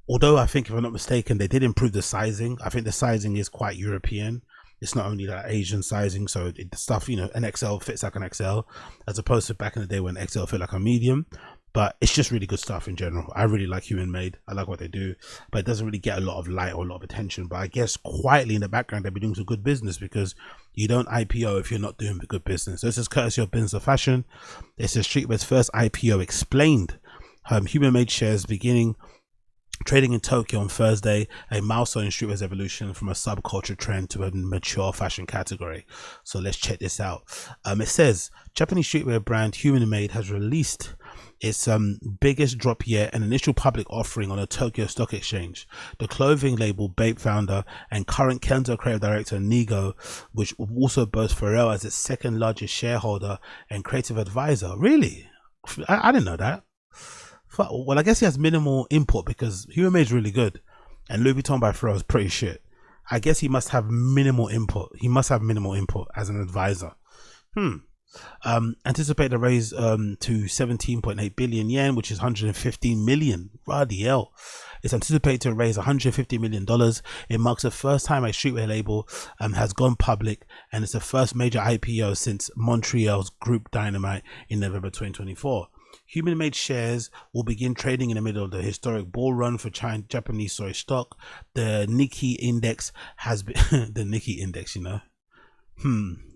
Although I think, if I'm not mistaken, they did improve the sizing. I think the sizing is quite European. It's not only that Asian sizing, so the stuff, you know, an XL fits like an XL, as opposed to back in the day when XL fit like a medium. But it's just really good stuff in general. I really like Human Made. I like what they do, but it doesn't really get a lot of light or a lot of attention. But I guess quietly in the background they've been doing some good business, because you don't IPO if you're not doing good business. So this is courtesy of Business of Fashion. This is Streetwear's first IPO explained. Human Made shares beginning trading in Tokyo on Thursday, a milestone in streetwear's evolution from a subculture trend to a mature fashion category. So let's check this out. It says Japanese streetwear brand Human Made has released its biggest drop yet, an initial public offering on a Tokyo Stock Exchange. The clothing label Bape founder and current Kenzo creative director Nigo, which also boasts Pharrell as its second largest shareholder and creative advisor. Really? I didn't know that. Well, I guess he has minimal input because Human Made is really good and Louis Vuitton by Pharrell is pretty shit. I guess he must have minimal input. He must have minimal input as an advisor. Anticipate a raise to 17.8 billion yen, which is 115 million. Bloody hell. It's anticipated to raise $150 million. It marks the first time a streetwear label has gone public, and it's the first major IPO since Montreal's Group Dynamite in November 2024. Human Made shares will begin trading in the middle of the historic bull run for Japanese soy stock. The Nikkei index has been the Nikkei index, you know.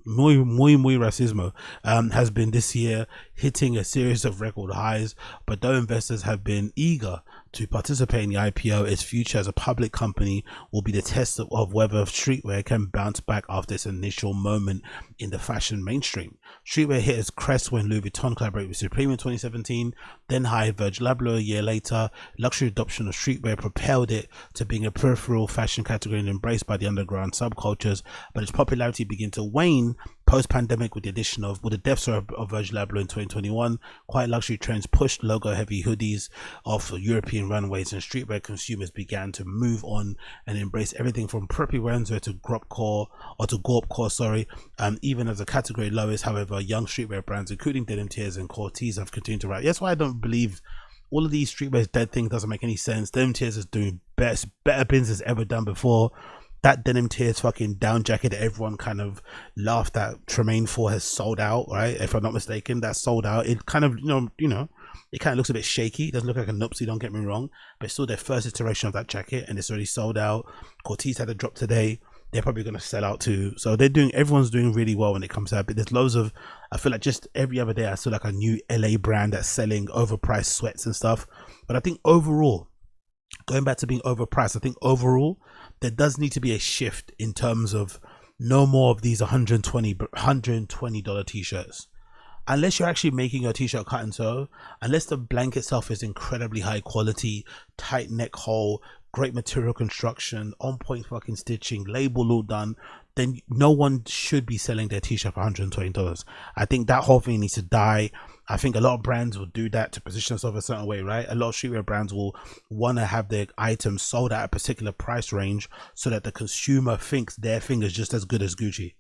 Muy racismo has been this year hitting a series of record highs, but though investors have been eager to participate in the IPO, its future as a public company will be the test of whether streetwear can bounce back after its initial moment in the fashion mainstream. Streetwear hit its crest when Louis Vuitton collaborated with Supreme in 2017, then hired Virgil Abloh a year later. Luxury adoption of streetwear propelled it to being a peripheral fashion category and embraced by the underground subcultures, but its popularity began to wane post-pandemic with the addition of, with the death of Virgil Abloh in 2021. Quiet luxury trends pushed logo-heavy hoodies off European runways, and streetwear consumers began to move on and embrace everything from preppy wearwear to gorpcore, even as the category lowest. However, young streetwear brands, including Denim Tears and Core Tees, have continued to rise. That's why I don't believe all of these streetwear's dead thing doesn't make any sense. Denim Tears is doing better business ever done before. That Denim Tears fucking down jacket that everyone kind of laughed at Tremaine for has sold out, right? If I'm not mistaken, that's sold out. It kind of, you know, it kind of looks a bit shaky. It doesn't look like a Nupsy, don't get me wrong, but it's still their first iteration of that jacket and it's already sold out. Cortez had a drop today. They're probably going to sell out too. So everyone's doing really well when it comes out. But there's loads of, I feel like just every other day I saw like a new LA brand that's selling overpriced sweats and stuff. But I think overall, going back to being overpriced, I think overall there does need to be a shift in terms of no more of these $120 t-shirts. Unless you're actually making your t-shirt cut and sew, unless the blanket itself is incredibly high quality, tight neck hole, great material construction, on point fucking stitching, label all done, then no one should be selling their t-shirt for $120. I think that whole thing needs to die. I think a lot of brands will do that to position themselves a certain way, right? A lot of streetwear brands will want to have their items sold at a particular price range so that the consumer thinks their thing is just as good as Gucci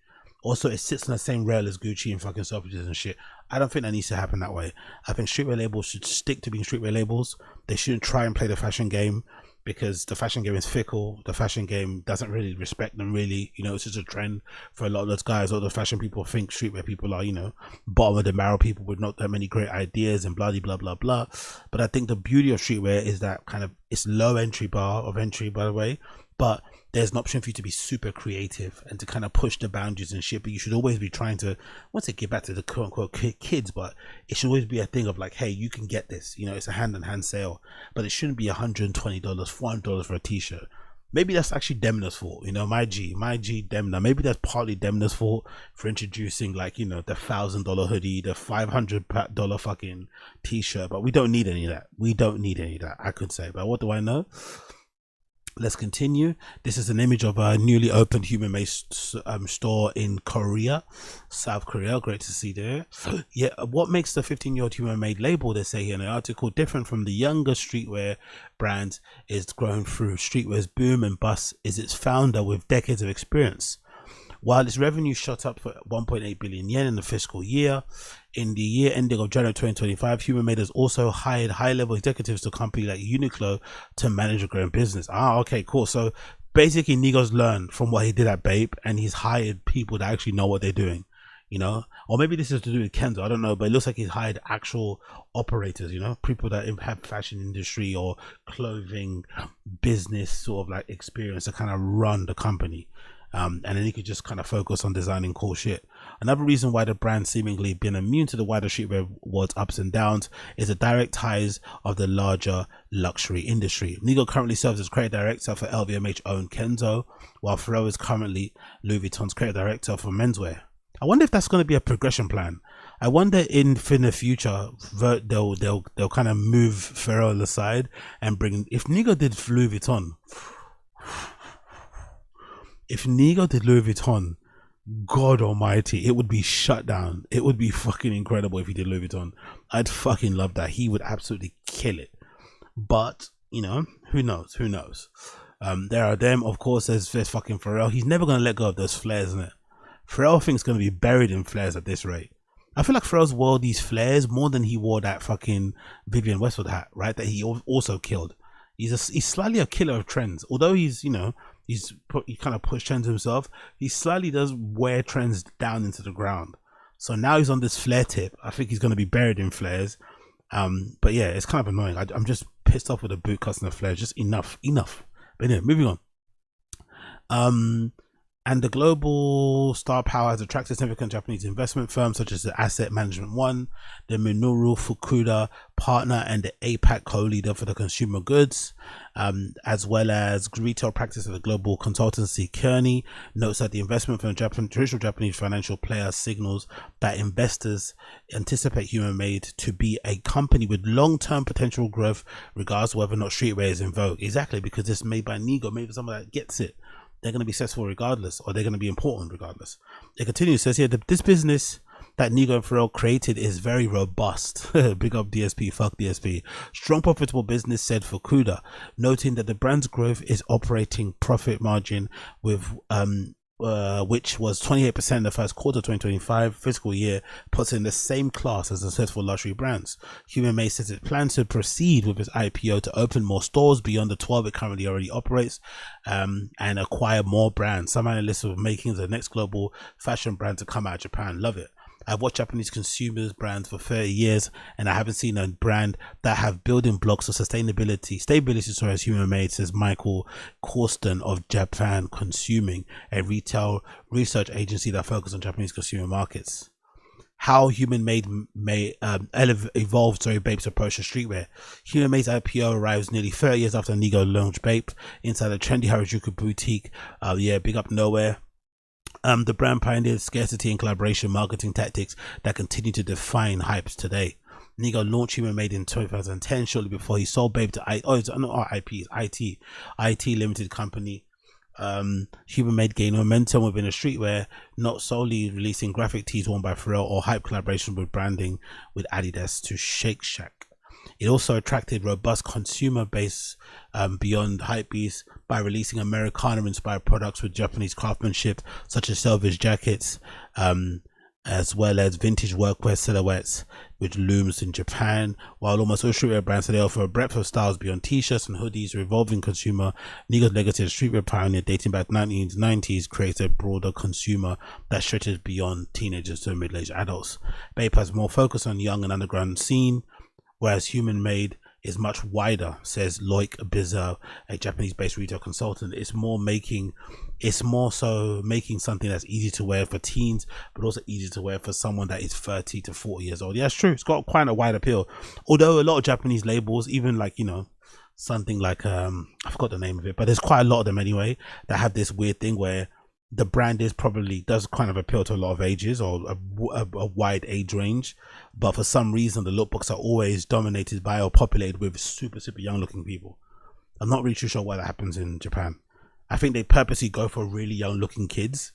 Also, it sits on the same rail as Gucci and fucking Selfridges and shit. I don't think that needs to happen that way. I think streetwear labels should stick to being streetwear labels. They shouldn't try and play the fashion game, because the fashion game is fickle. The fashion game doesn't really respect them, really. You know, it's just a trend for a lot of those guys. All the fashion people think streetwear people are, you know, bottom of the barrel people with not that many great ideas and blah blah blah blah. But I think the beauty of streetwear is that kind of, it's low entry bar of entry, by the way, but there's an option for you to be super creative and to kind of push the boundaries and shit. But you should always be trying to, once it get back to the quote unquote kids, but it should always be a thing of like, hey, you can get this, you know, it's a hand-in-hand sale. But it shouldn't be $120, $400 for a t-shirt. Maybe that's actually Demna's fault, you know, my G Demna. Maybe that's partly Demna's fault for introducing, like, you know, the $1,000 hoodie, the $500 fucking t-shirt. But we don't need any of that. We don't need any of that, I could say. But what do I know? Let's continue. This is an image of a newly opened Human Made store in Korea, South Korea. Great to see there. Yeah, what makes the 15-year-old Human Made label, they say here in the article, different from the younger streetwear brands is grown through streetwear's boom and bust is its founder with decades of experience. While its revenue shot up for 1.8 billion yen in the fiscal year, in the year ending of January 2025, Human Made has also hired high-level executives to companies like Uniqlo to manage a growing business. Okay, cool. So basically, Nigo's learned from what he did at Bape, and he's hired people that actually know what they're doing, you know? Or maybe this is to do with Kenzo, I don't know, but it looks like he's hired actual operators, you know, people that have fashion industry or clothing business sort of like experience to kind of run the company. And then he could just kind of focus on designing cool shit. Another reason why the brand seemingly been immune to the wider streetwear world's ups and downs is the direct ties of the larger luxury industry. Nigo currently serves as creative director for LVMH owned Kenzo, while Pharrell is currently Louis Vuitton's creative director for menswear. I wonder if that's going to be a progression plan. I wonder in the future they'll kind of move Pharrell aside and bring, if Nigo did Louis Vuitton. If Nigo did Louis Vuitton, God almighty, it would be shut down. It would be fucking incredible if he did Louis Vuitton. I'd fucking love that. He would absolutely kill it. But, you know, who knows? Who knows? There are them, of course, there's fucking Pharrell. He's never going to let go of those flares, isn't it? Pharrell thinks going to be buried in flares at this rate. I feel like Pharrell's wore these flares more than he wore that fucking Vivienne Westwood hat, right? That he also killed. He's slightly a killer of trends. Although he's, you know, he kind of pushed trends himself, he slightly does wear trends down into the ground. So now he's on this flare tip. I think he's going to be buried in flares. But yeah, it's kind of annoying. I'm just pissed off with the boot cuts and the flares. Just enough. But anyway, moving on. And the global star power has attracted significant Japanese investment firms such as the Asset Management One, the Minoru Fukuda partner, and the APAC co-leader for the consumer goods, as well as retail practice of the global consultancy Kearney. Notes that the investment from traditional Japanese financial players signals that investors anticipate Human Made to be a company with long-term potential growth, regardless of whether or not streetwear is in vogue. Exactly, because it's made by Nigo, maybe someone that gets it. They're going to be successful regardless, or they're going to be important regardless. It continues, says here, this business that Nigo and Pharrell created is very robust. Big up DSP, fuck DSP. Strong profitable business, said Fukuda, noting that the brand's growth is operating profit margin with which was 28% in the first quarter of 2025 fiscal year, puts it in the same class as successful luxury brands. Human Made says it plans to proceed with its IPO to open more stores beyond the 12 it currently already operates, and acquire more brands. Some analysts are making the next global fashion brand to come out of Japan. Love it. I've watched Japanese consumers brands for 30 years, and I haven't seen a brand that have building blocks of stability, as Human Made, says Michael Corsten of Japan Consuming, a retail research agency that focuses on Japanese consumer markets. How Human Made may evolved Bape's approach to streetwear. Human Made's IPO arrives nearly 30 years after Nigo launched Bape inside a trendy Harajuku boutique. Big up Nowhere. The brand pioneered scarcity and collaboration marketing tactics that continue to define hypes today. Nigo launched Human Made in 2010, shortly before he sold Bape to IT Limited Company. Human Made gained momentum within the streetwear, not solely releasing graphic tees worn by Pharrell or hype collaboration with branding with Adidas to Shake Shack. It also attracted robust consumer base beyond hypebeast by releasing Americana-inspired products with Japanese craftsmanship, such as selvage jackets, as well as vintage workwear silhouettes with looms in Japan. While almost all streetwear brands today offer a breadth of styles beyond t-shirts and hoodies, revolving consumer, Nigo's legacy as streetwear pioneer dating back to the 1990s creates a broader consumer that stretches beyond teenagers to middle-aged adults. Bape has more focus on young and underground scene, whereas Human Made is much wider, says Loic Bizel, a Japanese-based retail consultant. It's more so making something that's easy to wear for teens, but also easy to wear for someone that is 30 to 40 years old. Yeah, it's true. It's got quite a wide appeal. Although a lot of Japanese labels, even like, you know, something like, I forgot the name of it, but there's quite a lot of them anyway, that have this weird thing where the brand does kind of appeal to a lot of ages, or a wide age range, but for some reason the lookbooks are always dominated by or populated with super young looking people. I'm not really too sure why that happens in Japan. I think they purposely go for really young looking kids,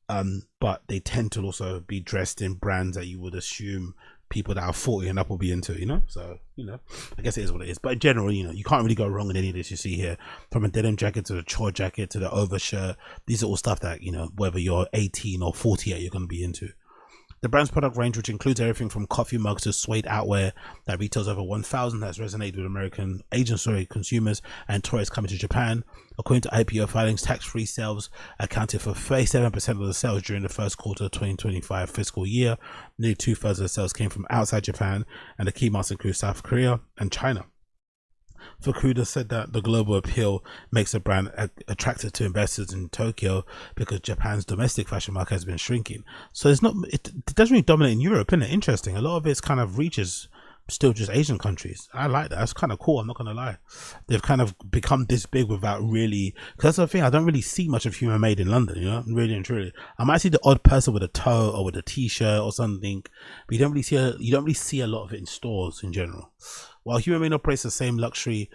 but they tend to also be dressed in brands that you would assume people that are 40 and up will be into, you know. So, you know, I guess it is what it is. But in general, you know, you can't really go wrong in any of this you see here, from a denim jacket to the chore jacket to the overshirt. These are all stuff that, you know, whether you're 18 or 48, you're going to be into. The brand's product range, which includes everything from coffee mugs to suede outwear that retails over 1,000, has resonated with American consumers and tourists coming to Japan. According to IPO filings, tax-free sales accounted for 37% of the sales during the first quarter of 2025 fiscal year. Nearly 2/3 of the sales came from outside Japan, and the key markets include South Korea and China. Fukuda said that the global appeal makes the brand attractive to investors in Tokyo because Japan's domestic fashion market has been shrinking. So it doesn't really dominate in Europe, isn't it? Interesting. A lot of its kind of reaches still just Asian countries. I like that. That's kind of cool. I'm not gonna lie. They've kind of become this big without really, because that's the thing, I don't really see much of Human Made in London, you know, really and truly. I might see the odd person with a toe or with a t-shirt or something, but you don't really see a lot of it in stores in general. While Human Made operates the same luxury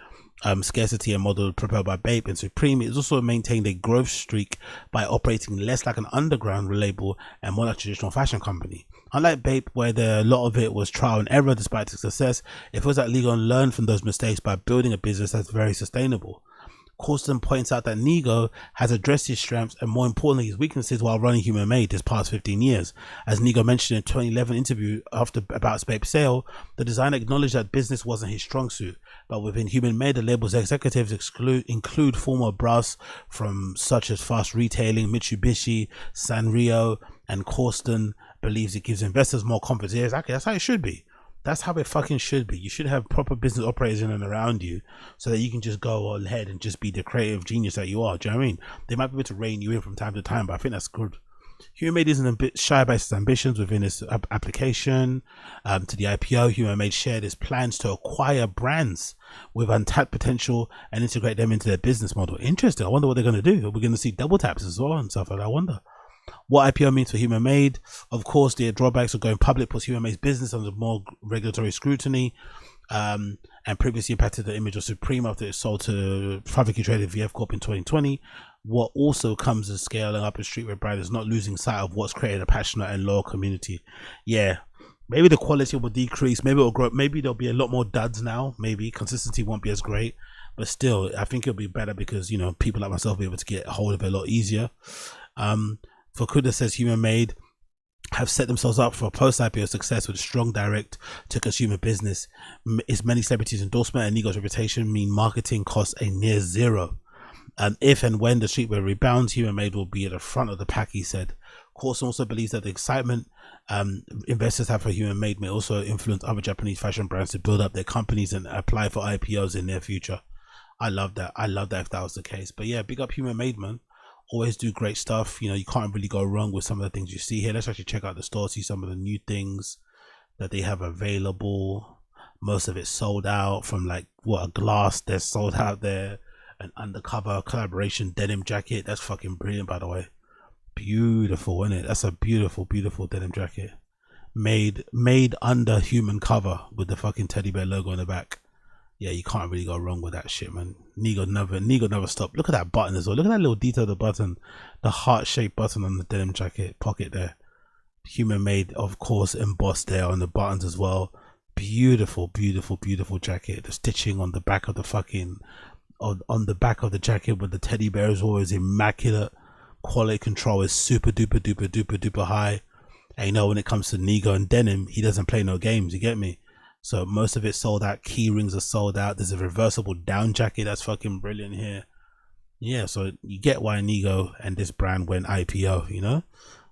scarcity and model propelled by Bape and Supreme, it has also maintained a growth streak by operating less like an underground label and more like a traditional fashion company. Unlike Bape, where a lot of it was trial and error despite its success, it feels like Nigo learned from those mistakes by building a business that's very sustainable. Corsten points out that Nigo has addressed his strengths and, more importantly, his weaknesses while running Human Made this past 15 years. As Nigo mentioned in a 2011 interview about Bape's sale, the designer acknowledged that business wasn't his strong suit, but within Human Made, the label's executives include former brass from such as Fast Retailing, Mitsubishi, Sanrio, and Corsten believes it gives investors more confidence. Yeah, exactly. That's how it should be. That's how it fucking should be. You should have proper business operators in and around you so that you can just go ahead and just be the creative genius that you are. Do you know what I mean? They might be able to rein you in from time to time, but I think that's good. Human Made isn't a bit shy about its ambitions within its application to the IPO. Human Made shared its plans to acquire brands with untapped potential and integrate them into their business model. Interesting. I wonder what they're going to do. We're going to see double taps as well and stuff like that. I wonder what IPO means for Human Made. Of course, the drawbacks of going public puts Human Made's business under more regulatory scrutiny, and previously impacted the image of Supreme after it sold to privately traded VF Corp in 2020. What also comes as scaling up a streetwear brand is not losing sight of what's created a passionate and loyal community. Yeah, maybe the quality will decrease, maybe it'll grow, maybe there'll be a lot more duds now, maybe consistency won't be as great, but still I think it'll be better because, you know, people like myself will be able to get a hold of it a lot easier. Fukuda says Human Made have set themselves up for post-IPO success with a strong direct-to-consumer business. Its many celebrities' endorsement and Nigo's reputation mean marketing costs a near zero. If and when the streetwear rebounds, Human Made will be at the front of the pack, he said. Corson also believes that the excitement investors have for Human Made may also influence other Japanese fashion brands to build up their companies and apply for IPOs in their future. I love that. I love that if that was the case. But yeah, big up Human Made, man. Always do great stuff. You know, you can't really go wrong with some of the things you see here. Let's actually check out the store, see some of the new things that they have available. Most of it sold out, from like a glass that's sold out there. An undercover collaboration denim jacket. That's fucking brilliant, by the way. Beautiful, isn't it? That's a beautiful denim jacket. Made under human cover with the fucking teddy bear logo on the back. Yeah, you can't really go wrong with that shit, man. Nigo never stopped. Look at that button as well. Look at that little detail of the button. The heart-shaped button on the denim jacket pocket there. Human Made, of course, embossed there on the buttons as well. Beautiful, beautiful, beautiful jacket. The stitching on the back of the fucking on the back of the jacket with the teddy bear is always immaculate. Quality control is super duper duper duper duper high. And you know, when it comes to Nigo and denim, he doesn't play no games, you get me? So most of it sold out. Key rings are sold out. There's a reversible down jacket that's fucking brilliant here. Yeah, so you get why Nigo and this brand went IPO, you know?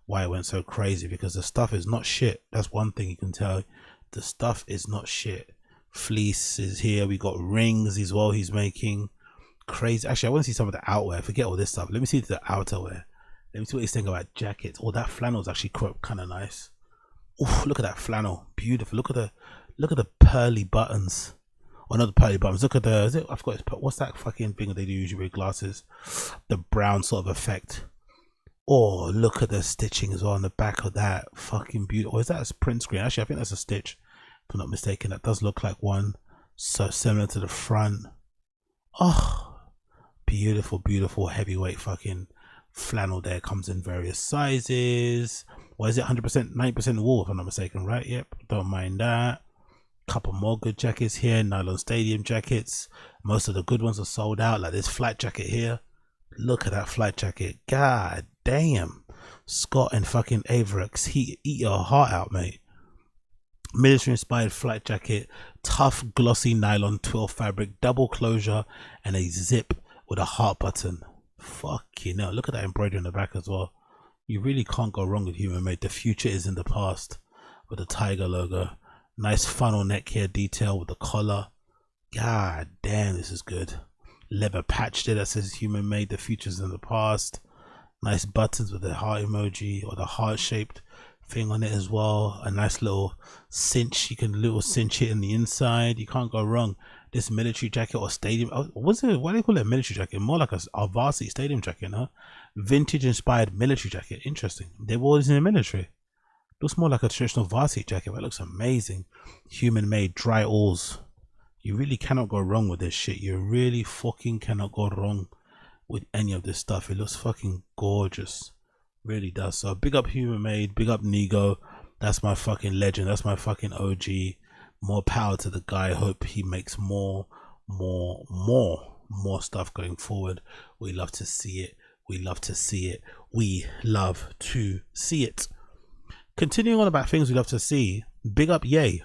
Why it went so crazy, because the stuff is not shit. That's one thing you can tell. The stuff is not shit. Fleece is here. We got rings as well he's making. Crazy. Actually, I want to see some of the outerwear. Forget all this stuff. Let me see the outerwear. Let me see what he's thinking about jackets. Oh, that flannel is actually kind of nice. Oh, look at that flannel. Beautiful. Look at the pearly buttons. Or not the pearly buttons. Look at the, I forgot, what's that fucking thing that they do usually with glasses? The brown sort of effect. Oh, look at the stitching as well on the back of that. Fucking beautiful. Or is that a print screen? Actually, I think that's a stitch. If I'm not mistaken, that does look like one. So similar to the front. Oh, beautiful, beautiful heavyweight fucking flannel there. Comes in various sizes. What is it? 100%, 90% wool, if I'm not mistaken, right? Yep, don't mind that. Couple more good jackets here. Nylon stadium jackets. Most of the good ones are sold out. Like this flight jacket here. Look at that flight jacket. God damn. Scott and fucking Averex. He eat your heart out, mate. Military inspired flight jacket. Tough glossy nylon twill fabric. Double closure and a zip with a heart button. Fucking hell. Look at that embroidery on the back as well. You really can't go wrong with human made. The future is in the past. With the tiger logo. Nice funnel neck here detail with the collar. God damn, this is good. Leather patch there that says human made. The future's in the past. Nice buttons with the heart emoji or the heart shaped thing on it as well. A nice little cinch. You can little cinch it in the inside. You can't go wrong. This military jacket or stadium, what's it, why do they call it a military jacket? More like a varsity stadium jacket, huh? Vintage inspired military jacket. Interesting. They were always in the military. Looks more like a traditional varsity jacket, but it looks amazing. Human made dry alls. You really cannot go wrong with this shit. You really fucking cannot go wrong with any of this stuff. It looks fucking gorgeous. Really does. So big up human made, big up Nigo. That's my fucking legend. That's my fucking OG. More power to the guy. Hope he makes more stuff going forward. We love to see it. We love to see it. We love to see it. Continuing on about things we love to see, big up Ye.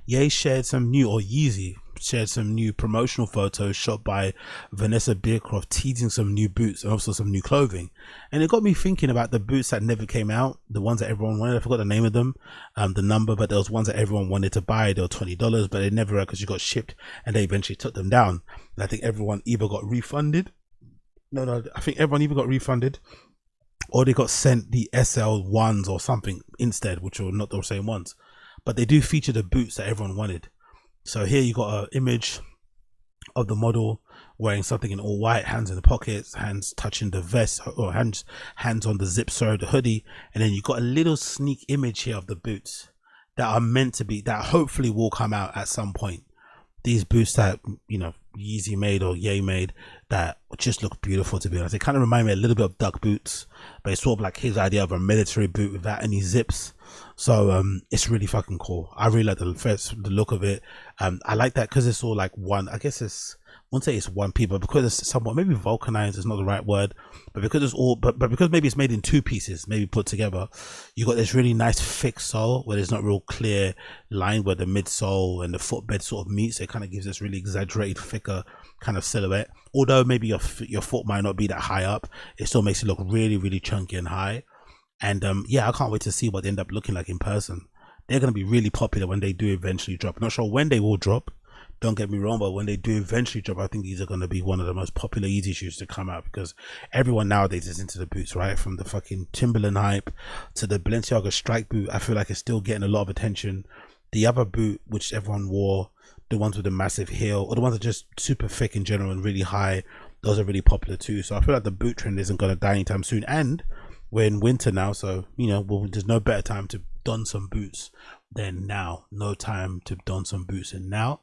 Ye shared some new, or YEEZY shared some new promotional photos shot by Vanessa Beercroft teasing some new boots and also some new clothing. And it got me thinking about the boots that never came out, the ones that everyone wanted. I forgot the name of them, the number, but there was ones that everyone wanted to buy. They were $20, but they never, because you got shipped, and they eventually took them down. And I think everyone either got refunded. I think everyone either got refunded, or they got sent the SL ones or something instead, which were not the same ones. But they do feature the boots that everyone wanted. So here you got an image of the model wearing something in all white, hands in the pockets, hands touching the vest, or hands on the zip, sorry, the hoodie. And then you got a little sneak image here of the boots that are meant to be, that hopefully will come out at some point. These boots that, you know, YEEZY made or Ye made, that just look beautiful, to be honest. They kind of remind me a little bit of duck boots, but it's sort of like his idea of a military boot without any zips. So it's really fucking cool. I really like the look of it. I like that because it's all like one, I guess it's, I won't say it's one piece, but because it's somewhat maybe vulcanized is not the right word, but because it's all, but because maybe it's made in two pieces, maybe put together, you got this really nice thick sole where there's not real clear line where the midsole and the footbed sort of meets. It kind of gives this really exaggerated, thicker kind of silhouette. Although maybe your foot might not be that high up, it still makes it look really, really chunky and high. And yeah, I can't wait to see what they end up looking like in person. They're going to be really popular when they do eventually drop. Not sure when they will drop, don't get me wrong, but when they do eventually drop, I think these are going to be one of the most popular YEEZY shoes to come out, because everyone nowadays is into the boots, right? From the fucking Timberland hype to the Balenciaga strike boot, I feel like it's still getting a lot of attention. The other boot, which everyone wore, the ones with the massive heel, or the ones that are just super thick in general and really high, those are really popular too. So I feel like the boot trend isn't going to die anytime soon. And we're in winter now, so, you know, there's no better time to don some boots than now. No time to don some boots than now.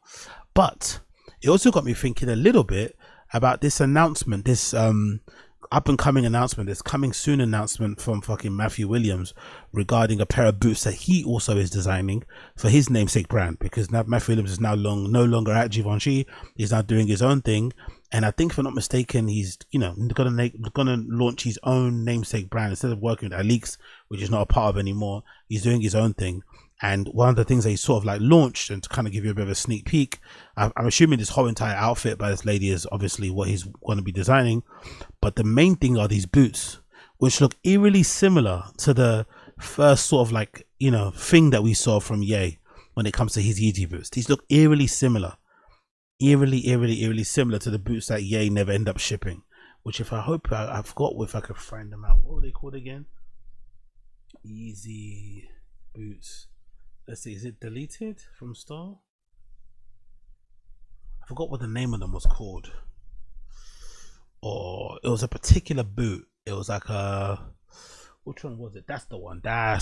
But it also got me thinking a little bit about this announcement, this I up and coming announcement, this coming soon announcement from fucking Matthew Williams regarding a pair of boots that he also is designing for his namesake brand, because now Matthew Williams is now no longer at Givenchy. He's now doing his own thing, and I think, if I'm not mistaken, he's gonna launch his own namesake brand instead of working with Alix, which is not a part of anymore. He's doing his own thing. And one of the things that he sort of like launched, and to kind of give you a bit of a sneak peek, I'm assuming this whole entire outfit by this lady is obviously what he's going to be designing. But the main thing are these boots, which look eerily similar to the first sort of like, thing that we saw from Ye when it comes to his YEEZY boots. These look eerily similar. Eerily similar to the boots that Ye never end up shipping. Which I forgot if I could find them out. What were they called again? YEEZY boots. Let's see, is it deleted from store? I forgot what the name of them was called. Or it was a particular boot. It was like which one was it? That's the one that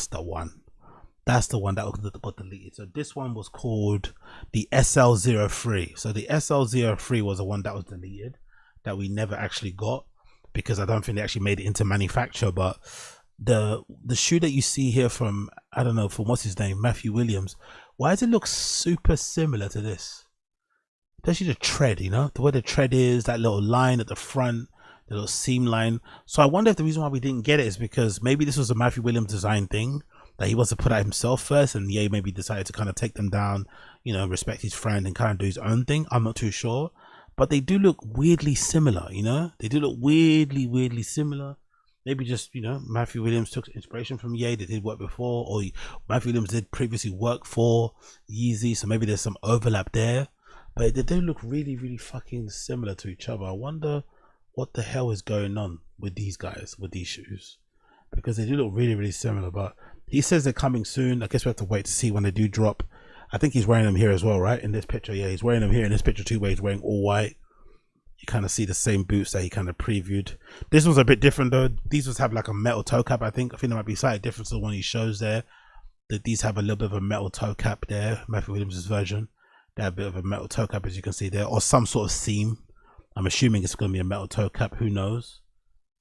got deleted. So this one was called the SL03. So the SL03 was the one that was deleted, that we never actually got, because I don't think they actually made it into manufacture. But the shoe that you see here from, I don't know, from what's his name, Matthew Williams, why does it look super similar to this? Especially the tread, the way the tread is, that little line at the front, the little seam line. So I wonder if the reason why we didn't get it is because maybe this was a Matthew Williams design thing that he wants to put out himself first, and Ye maybe decided to kind of take them down, respect his friend and kind of do his own thing. I'm not too sure, but they do look weirdly similar. They do look weirdly similar. Maybe just, Matthew Williams took inspiration from Ye. They did work before, or Matthew Williams did previously work for YEEZY, so maybe there's some overlap there. But they do look really fucking similar to each other. I wonder what the hell is going on with these guys, with these shoes, because they do look really similar. But he says they're coming soon. I guess we have to wait to see when they do drop. I think he's wearing them here as well, right? In this picture, yeah, he's wearing them here in this picture too, where he's wearing all white. You kind of see the same boots that he kind of previewed. This was a bit different though. These ones have like a metal toe cap. I think there might be slightly different to the one he shows there. That these have a little bit of a metal toe cap there. Matthew Williams' version. They have a bit of a metal toe cap, as you can see there, or some sort of seam. I'm assuming it's going to be a metal toe cap. Who knows?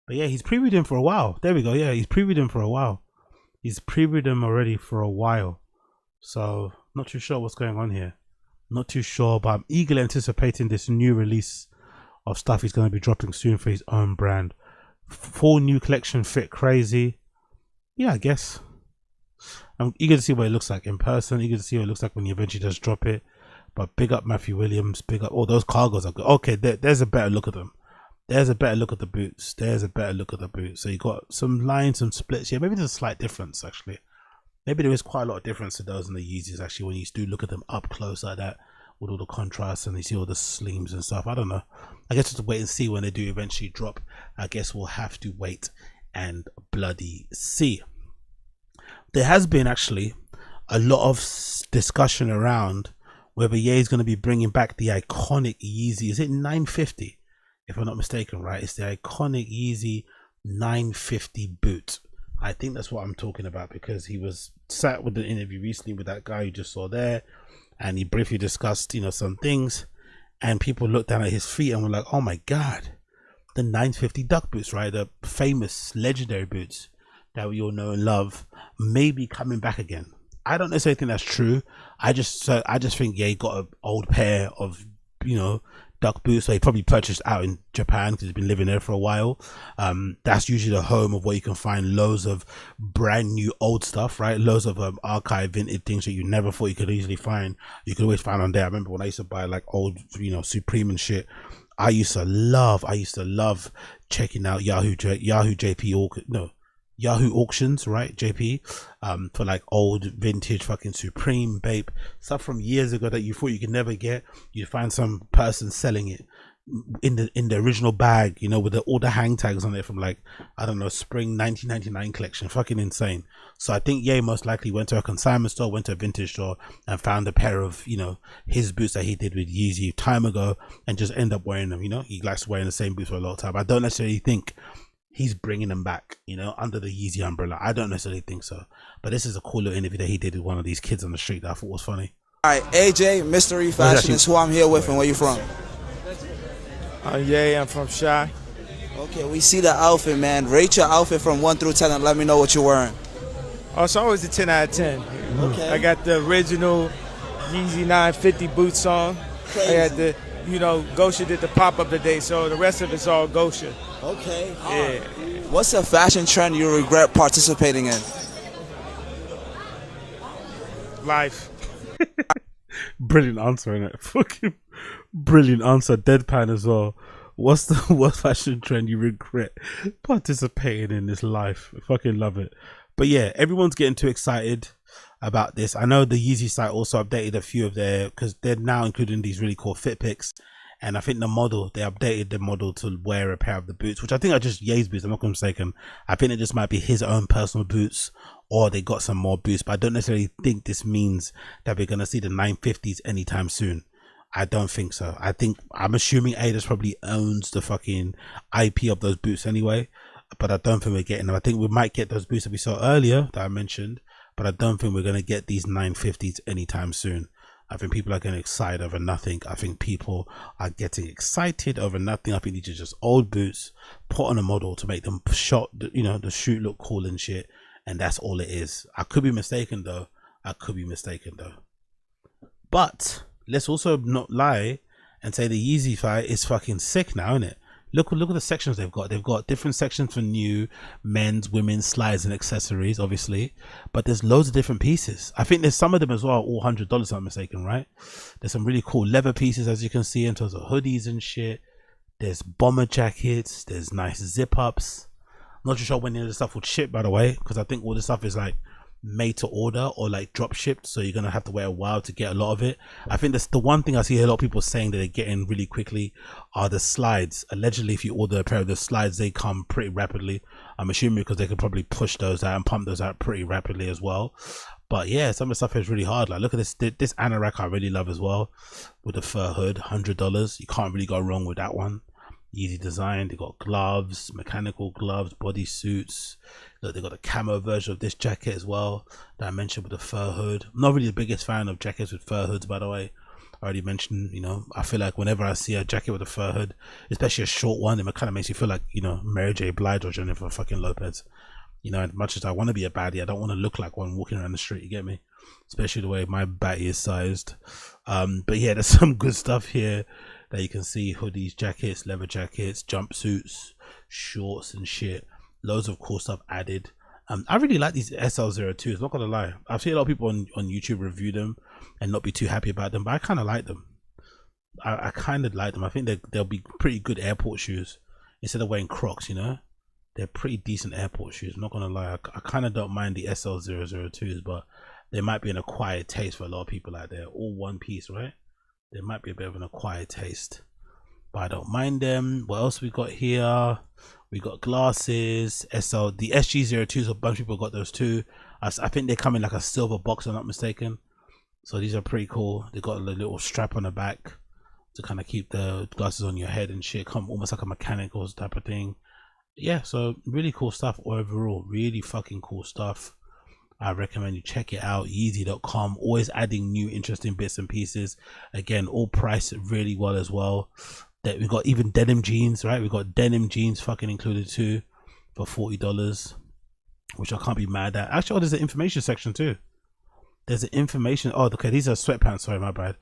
But yeah, he's previewed him for a while. There we go. Yeah, he's previewed him for a while. He's previewed him already for a while. So not too sure what's going on here. Not too sure, but I'm eagerly anticipating this new release of stuff he's going to be dropping soon for his own brand. Full new collection, fit crazy. Yeah, I guess. I'm eager to see what it looks like in person. Eager to see what it looks like when he eventually does drop it. But big up Matthew Williams. Big up. Oh, those cargos are good. Okay, there's a better look at them. There's a better look at the boots. There's a better look at the boots. So you got some lines, some splits. Yeah, maybe there's a slight difference actually. Maybe there is quite a lot of difference to those and the YEEZYs actually when you do look at them up close like that, with all the contrast, and you see all the sleeves and stuff. I don't know. I guess just wait and see when they do eventually drop. I guess we'll have to wait and bloody see. There has been actually a lot of discussion around whether Ye is going to be bringing back the iconic YEEZY. Is it 950? If I'm not mistaken, right? It's the iconic YEEZY 950 boot. I think that's what I'm talking about, because he was sat with the interview recently with that guy you just saw there, and he briefly discussed, some things, and people looked down at his feet and were like, oh my god, the 950 duck boots, right? The famous legendary boots that we all know and love may be coming back again. I don't necessarily think that's true. I just think he got an old pair of duck boots, so he probably purchased out in Japan because he's been living there for a while. That's usually the home of where you can find loads of brand new old stuff, right? Loads of archive vintage things that you never thought you could easily find. You could always find on there. I remember when I used to buy like old Supreme and shit. I used to love checking out Yahoo auctions, right? JP, for like old vintage fucking Supreme, babe, stuff from years ago that you thought you could never get. You find some person selling it in the original bag, with all the hang tags on it from like, I don't know, spring 1999 collection. Fucking insane. So I think Ye most likely went to a consignment store, went to a vintage store, and found a pair of his boots that he did with YEEZY time ago, and just end up wearing them. He likes wearing the same boots for a long time. I don't necessarily think he's bringing them back, under the YEEZY umbrella. I don't necessarily think so. But this is a cool little interview that he did with one of these kids on the street that I thought was funny. All right, AJ, Mystery Fashion is who I'm here with, and where you from? I'm Ye, I'm from Shy. Okay, we see the outfit, man. Rate your outfit from 1 through 10 and let me know what you're wearing. Oh, it's always a 10 out of 10. Okay. I got the original YEEZY 950 boots on. Crazy. I got the, Gosha did the pop-up today, so the rest of it's all Gosha. Okay. Yeah. What's a fashion trend you regret participating in? Life. Brilliant answer, innit? Fucking brilliant answer. Deadpan as well. What's the worst fashion trend you regret participating in this life? I fucking love it. But yeah, everyone's getting too excited about this. I know the Yeezy site also updated a few of their, because they're now including these really cool fit pics. And I think they updated the model to wear a pair of the boots, which I think are just Ye's boots. I'm not mistaken. I think it just might be his own personal boots, or they got some more boots. But I don't necessarily think this means that we're going to see the 950s anytime soon. I don't think so. I'm assuming Adidas probably owns the fucking IP of those boots anyway. But I don't think we're getting them. I think we might get those boots that we saw earlier that I mentioned. But I don't think we're going to get these 950s anytime soon. I think people are getting excited over nothing. I think people are getting excited over nothing. I think these are just old boots put on a model to make them the shoot look cool and shit. And that's all it is. I could be mistaken though. But let's also not lie and say the Yeezy fight is fucking sick now, isn't it? Look at the sections they've got. They've got different sections for new, men's, women's, slides and accessories, obviously. But there's loads of different pieces. I think there's some of them as well, all $100 if I'm not mistaken, right? There's some really cool leather pieces, as you can see, in terms of hoodies and shit. There's bomber jackets. There's nice zip-ups. I'm not too sure when any of the stuff would ship, by the way, because I think all this stuff is like made to order or like drop shipped, so you're gonna have to wait a while to get a lot of it. I think that's the one thing I see a lot of people saying that they're getting really quickly are the slides. Allegedly, if you order a pair of the slides, they come pretty rapidly. I'm assuming because they could probably push those out and pump those out pretty rapidly as well. But yeah, some of the stuff is really hard. Like, look at this anorak I really love as well, with the fur hood, $100. You can't really go wrong with that one. Easy design. They got gloves, mechanical gloves, body suits. Look, they got a camo version of this jacket as well that I mentioned with the fur hood. I'm not really the biggest fan of jackets with fur hoods, by the way. I already mentioned, I feel like whenever I see a jacket with a fur hood, especially a short one, it kind of makes you feel like, Mary J. Blige or Jennifer fucking Lopez. As much as I want to be a baddie, I don't want to look like one walking around the street, you get me? Especially the way my batty is sized. But yeah, there's some good stuff here that you can see. Hoodies, jackets, leather jackets, jumpsuits, shorts and shit. Loads of cool stuff added. I really like these SL02s, not gonna lie. I've seen a lot of people on YouTube review them and not be too happy about them, but I kind of like them. I kind of like them. I think they'll be pretty good airport shoes instead of wearing Crocs, They're pretty decent airport shoes, I'm not gonna lie. I kind of don't mind the SL002s, but they might be an acquired taste for a lot of people out there. All one piece, right? There might be a bit of an acquired taste, but I don't mind them. What else we got here? We got glasses, the SG02s, a bunch of people got those too. I think they come in like a silver box, if I'm not mistaken. So these are pretty cool. They got a little strap on the back to kind of keep the glasses on your head and shit. Come almost like a mechanical type of thing. Yeah, so really cool stuff overall. Really fucking cool stuff. I recommend you check it out. Yeezy.com, always adding new interesting bits and pieces. Again, all priced really well as well. That we got even denim jeans, right? We got denim jeans fucking included too for $40, which I can't be mad at. Actually, there's an information section too. There's an information. Oh, okay, these are sweatpants. Sorry, my bad.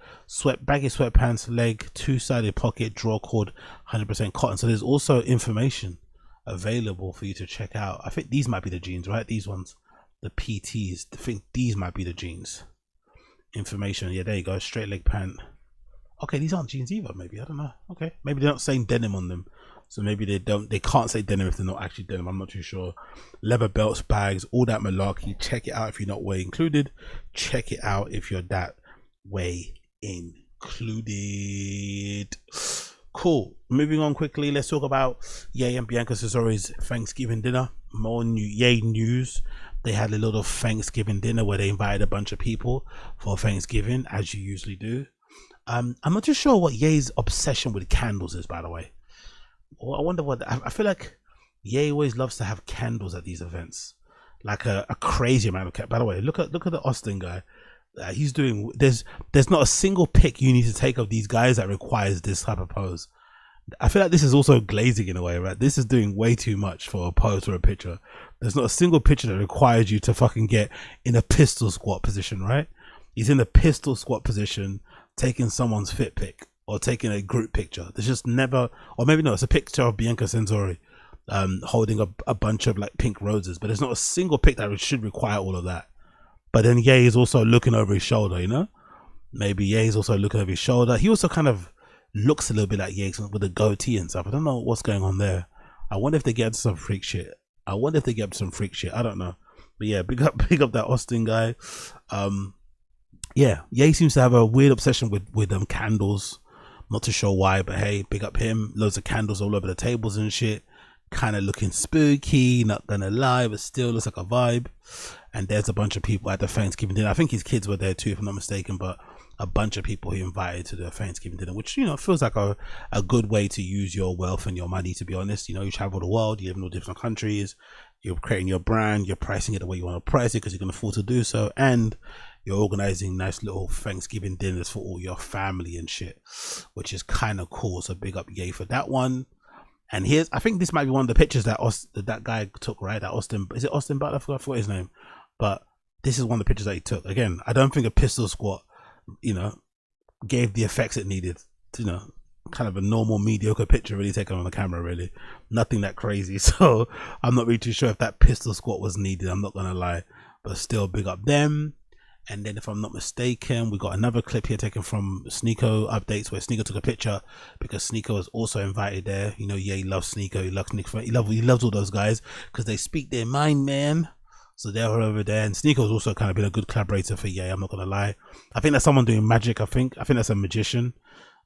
Baggy sweatpants, leg, two-sided pocket, draw cord, 100% cotton. So there's also information available for you to check out. I think these might be the jeans, right? These ones, the PTs. I think these might be the jeans. Information. Yeah, there you go. Straight leg pant. Okay, these aren't jeans either. Maybe, I don't know. Okay, maybe they're not saying denim on them, so maybe they can't say denim if they're not actually denim. I'm not too sure. Leather belts, bags, all that malarkey. Check it out if you're not way included. Check it out if you're that way included. Cool. Moving on quickly, let's talk about Ye and Bianca Censori's Thanksgiving dinner. More Ye news. They had a little Thanksgiving dinner where they invited a bunch of people for Thanksgiving, as you usually do. I'm not too sure what Ye's obsession with candles is, by the way. I wonder what. I feel like Ye always loves to have candles at these events, like a crazy amount of candles. By the way, look at the Austin guy. He's doing. There's not a single pic you need to take of these guys that requires this type of pose. I feel like this is also glazing in a way, right? This is doing way too much for a pose or a picture. There's not a single picture that requires you to fucking get in a pistol squat position, right? He's in the pistol squat position, taking someone's fit pic or taking a group picture. There's just never, or maybe no, it's a picture of Bianca Censori holding a bunch of like pink roses, but there's not a single pic that should require all of that. But then Ye is also looking over his shoulder, you know? Maybe Ye is also looking over his shoulder. He also kind of looks a little bit like Ye with a goatee and stuff. I don't know what's going on there. I wonder if they get into some freak shit. I don't know. But yeah, big up that Austin guy. Yeah, Ye seems to have a weird obsession with candles. Not too sure why, but hey, big up him. Loads of candles all over the tables and shit. Kind of looking spooky, not gonna lie, but still looks like a vibe. And there's a bunch of people at the Thanksgiving dinner. I think his kids were there too, if I'm not mistaken, but a bunch of people he invited to the Thanksgiving dinner, which, you know, feels like a good way to use your wealth and your money, to be honest. You know, you travel the world, you live in all different countries, you're creating your brand, you're pricing it the way you want to price it because you can afford to do so, and you're organizing nice little Thanksgiving dinners for all your family and shit, which is kind of cool. So big up Ye for that one. And here's, I think this might be one of the pictures that that guy took, right? That Austin, is it Austin Butler? I forgot his name. But this is one of the pictures that he took. Again, I don't think a pistol squat, you know, gave the effects it needed. You know, kind of a normal, mediocre picture really taken on the camera, really. Nothing that crazy. So I'm not really too sure if that pistol squat was needed. I'm not going to lie. But still, big up them. And then if I'm not mistaken, we got another clip here taken from SNEAKO updates where SNEAKO took a picture because SNEAKO was also invited there. You know, yeah, he loves SNEAKO, he loves Nick, he loves all those guys because they speak their mind, man. So they're over there, and SNEAKO's also kind of been a good collaborator for Ye. I'm not gonna lie. I think that's someone doing magic. I think that's a magician.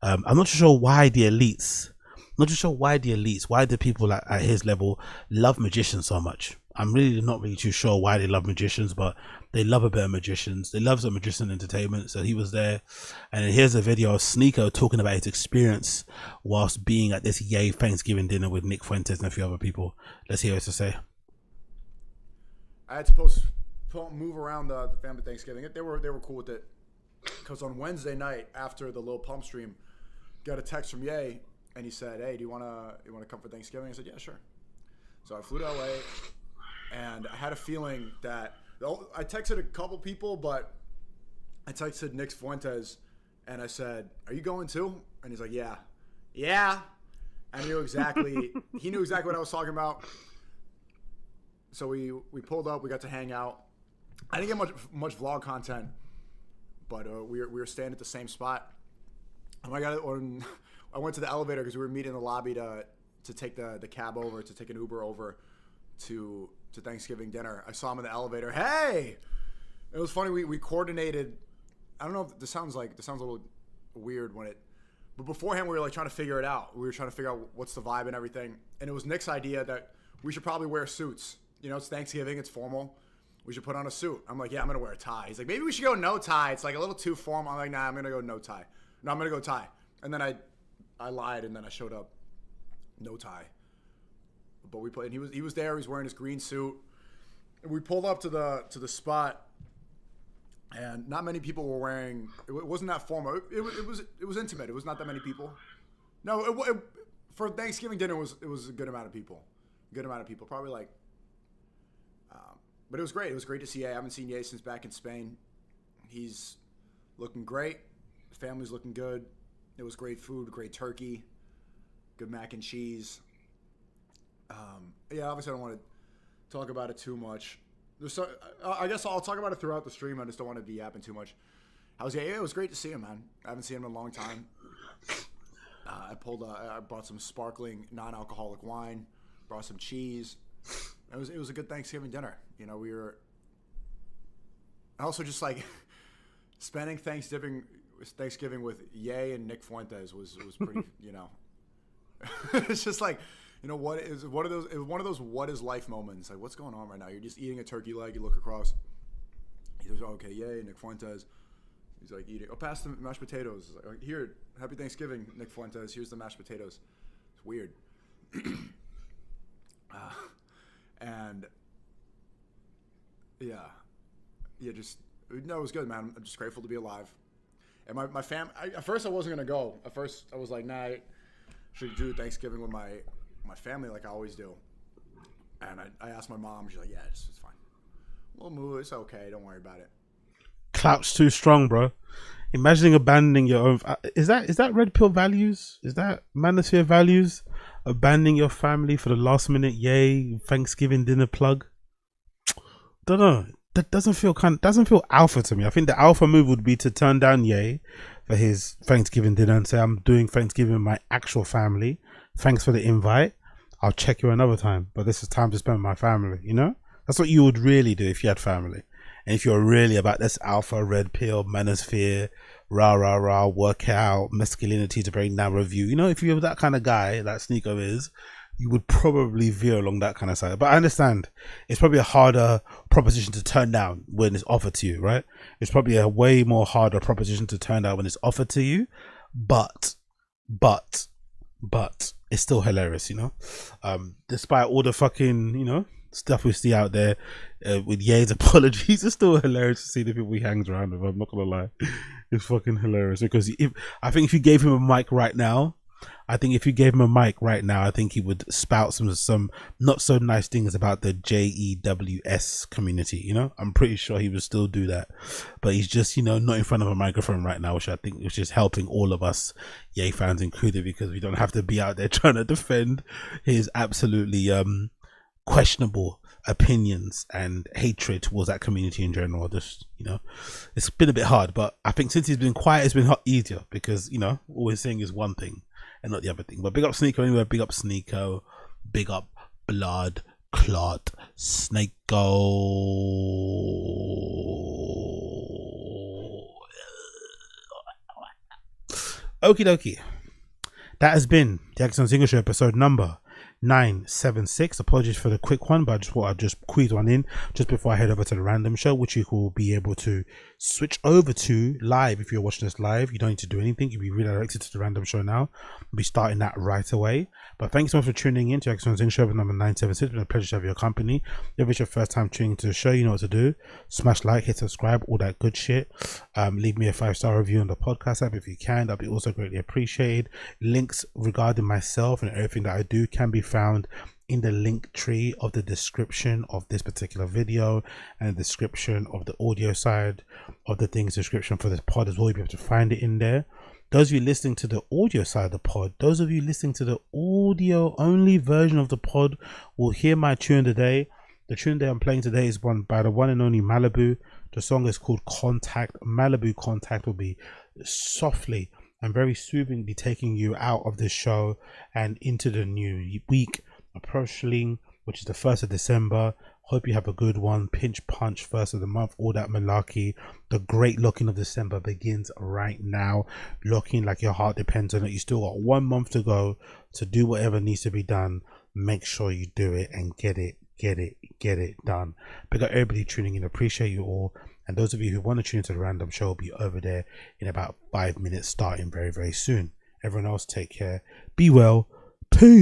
I'm not sure why the elites. Why do people at his level love magicians so much? I'm really not really too sure why they love magicians, but they love a bit of magicians. They love some magician entertainment. So he was there, and then here's a video of SNEAKO talking about his experience whilst being at this Ye Thanksgiving dinner with Nick Fuentes and a few other people. Let's hear what he has to say. I had to move around the family Thanksgiving. They were cool with it, because on Wednesday night after the Lil Pump stream, got a text from Ye, and he said, "Hey, do you wanna come for Thanksgiving?" I said, "Yeah, sure." So I flew to LA, and I had a feeling that I texted a couple people, but I texted Nick Fuentes, and I said, "Are you going too?" And he's like, "Yeah." I knew exactly. He knew exactly what I was talking about. So we pulled up. We got to hang out. I didn't get much vlog content, but we were staying at the same spot. And I went to the elevator because we were meeting in the lobby to take the cab over, to take an Uber over to Thanksgiving dinner. I saw him in the elevator. Hey, it was funny. We coordinated. I don't know if this sounds a little weird but beforehand we were like trying to figure it out. We were trying to figure out what's the vibe and everything. And it was Nick's idea that we should probably wear suits. You know, it's Thanksgiving, it's formal. We should put on a suit. I'm like, yeah, I'm gonna wear a tie. He's like, maybe we should go no tie. It's like a little too formal. I'm like, nah, I'm gonna go no tie. No, I'm gonna go tie. And then I lied, and then I showed up no tie. But we put, and he was there. He was wearing his green suit. And we pulled up to the spot, and not many people were wearing. It wasn't that formal. It was intimate. It was not that many people. No, for Thanksgiving dinner it was a good amount of people. Probably like. But it was great. It was great to see Ye. I haven't seen Ye since back in Spain. He's looking great. The family's looking good. It was great food, great turkey, good mac and cheese. Yeah, obviously I don't want to talk about it too much. I guess I'll talk about it throughout the stream. I just don't want to be yapping too much. How's Ye? Yeah, it was great to see him, man. I haven't seen him in a long time. I brought some sparkling non-alcoholic wine, brought some cheese. It was a good Thanksgiving dinner. You know, we were also just like spending Thanksgiving with Ye and Nick Fuentes was pretty. You know, it's just like, you know, what is one of those what is life moments. Like, what's going on right now? You're just eating a turkey leg. You look across. He goes, okay, Ye, Nick Fuentes. He's like eating. Oh, pass the mashed potatoes. Like, here, happy Thanksgiving, Nick Fuentes. Here's the mashed potatoes. It's weird. And yeah, just, no, it was good, man. I'm just grateful to be alive. And my fam, at first I wasn't gonna go. At first I was like, nah, should do Thanksgiving with my family like I always do. And I asked my mom. She's like, yeah, it's fine. We'll move. It's okay. Don't worry about it. Clout's too strong, bro. Imagining abandoning your own. Is that red pill values? Is that manosphere values? Abandoning your family for the last minute, yay, Thanksgiving dinner plug. Don't know. That doesn't feel alpha to me. I think the alpha move would be to turn down Ye for his Thanksgiving dinner and say, I'm doing Thanksgiving with my actual family. Thanks for the invite. I'll check you another time, but this is time to spend with my family, you know? That's what you would really do if you had family. And if you're really about this alpha, red pill, manosphere, rah, work out, masculinity is a very narrow view. You know, if you're that kind of guy, like SNEAKO is, you would probably veer along that kind of side. But I understand it's probably a harder proposition to turn down when it's offered to you, right? It's probably a way more harder proposition to turn down when it's offered to you. But it's still hilarious, you know? Despite all the fucking, you know, stuff we see out there with Ye's apologies, it's still hilarious to see the people he hangs around with. I'm not gonna lie, it's fucking hilarious because I think if you gave him a mic right now, I think he would spout some not so nice things about the JEWS community, you know? I'm pretty sure he would still do that, but he's just, you know, not in front of a microphone right now, which is helping all of us Ye fans included, because we don't have to be out there trying to defend his absolutely questionable opinions and hatred towards that community in general. Just, you know, it's been a bit hard, but I think since he's been quiet, it's been easier because, you know, all we're saying is one thing and not the other thing. But big up SNEAKO anyway, big up SNEAKO, big up Blood Clot SNEAKO. Okie dokie. That has been the Akaash Singh Show episode number 976. Apologies for the quick one, but I just thought I'd just squeeze one in just before I head over to the random show, which you will be able to switch over to live. If you're watching this live, you don't need to do anything. You'll be redirected to the random show now. We'll be starting that right away. But thanks so much for tuning in to Akaash Singh Show number 976. It's been a pleasure to have your company. If it's your first time tuning into the show, you know what to do. Smash like, hit subscribe, all that good shit. Leave me a 5-star review on the podcast app if you can. That'd be also greatly appreciated. Links regarding myself and everything that I do can be found in the link tree of the description of this particular video and the description of the audio side of the things, description for this pod as well. You'll be able to find it in there. Those of you listening to the audio side of the pod, those of you listening to the audio only version of the pod will hear my tune today. The tune that I'm playing today is one by the one and only Malibu. The song is called Contact. Malibu Contact will be softly and very soothingly taking you out of this show and into the new week approaching, which is the 1st of December. Hope you have a good one. Pinch punch, 1st of the month, all that malarkey. The great looking of December begins right now. Looking like your heart depends on it. You still got 1 month to go to do whatever needs to be done. Make sure you do it and get it done. Big up everybody tuning in. Appreciate you all. And those of you who want to tune into the random show will be over there in about 5 minutes, starting very, very soon. Everyone else, take care. Be well. Peace.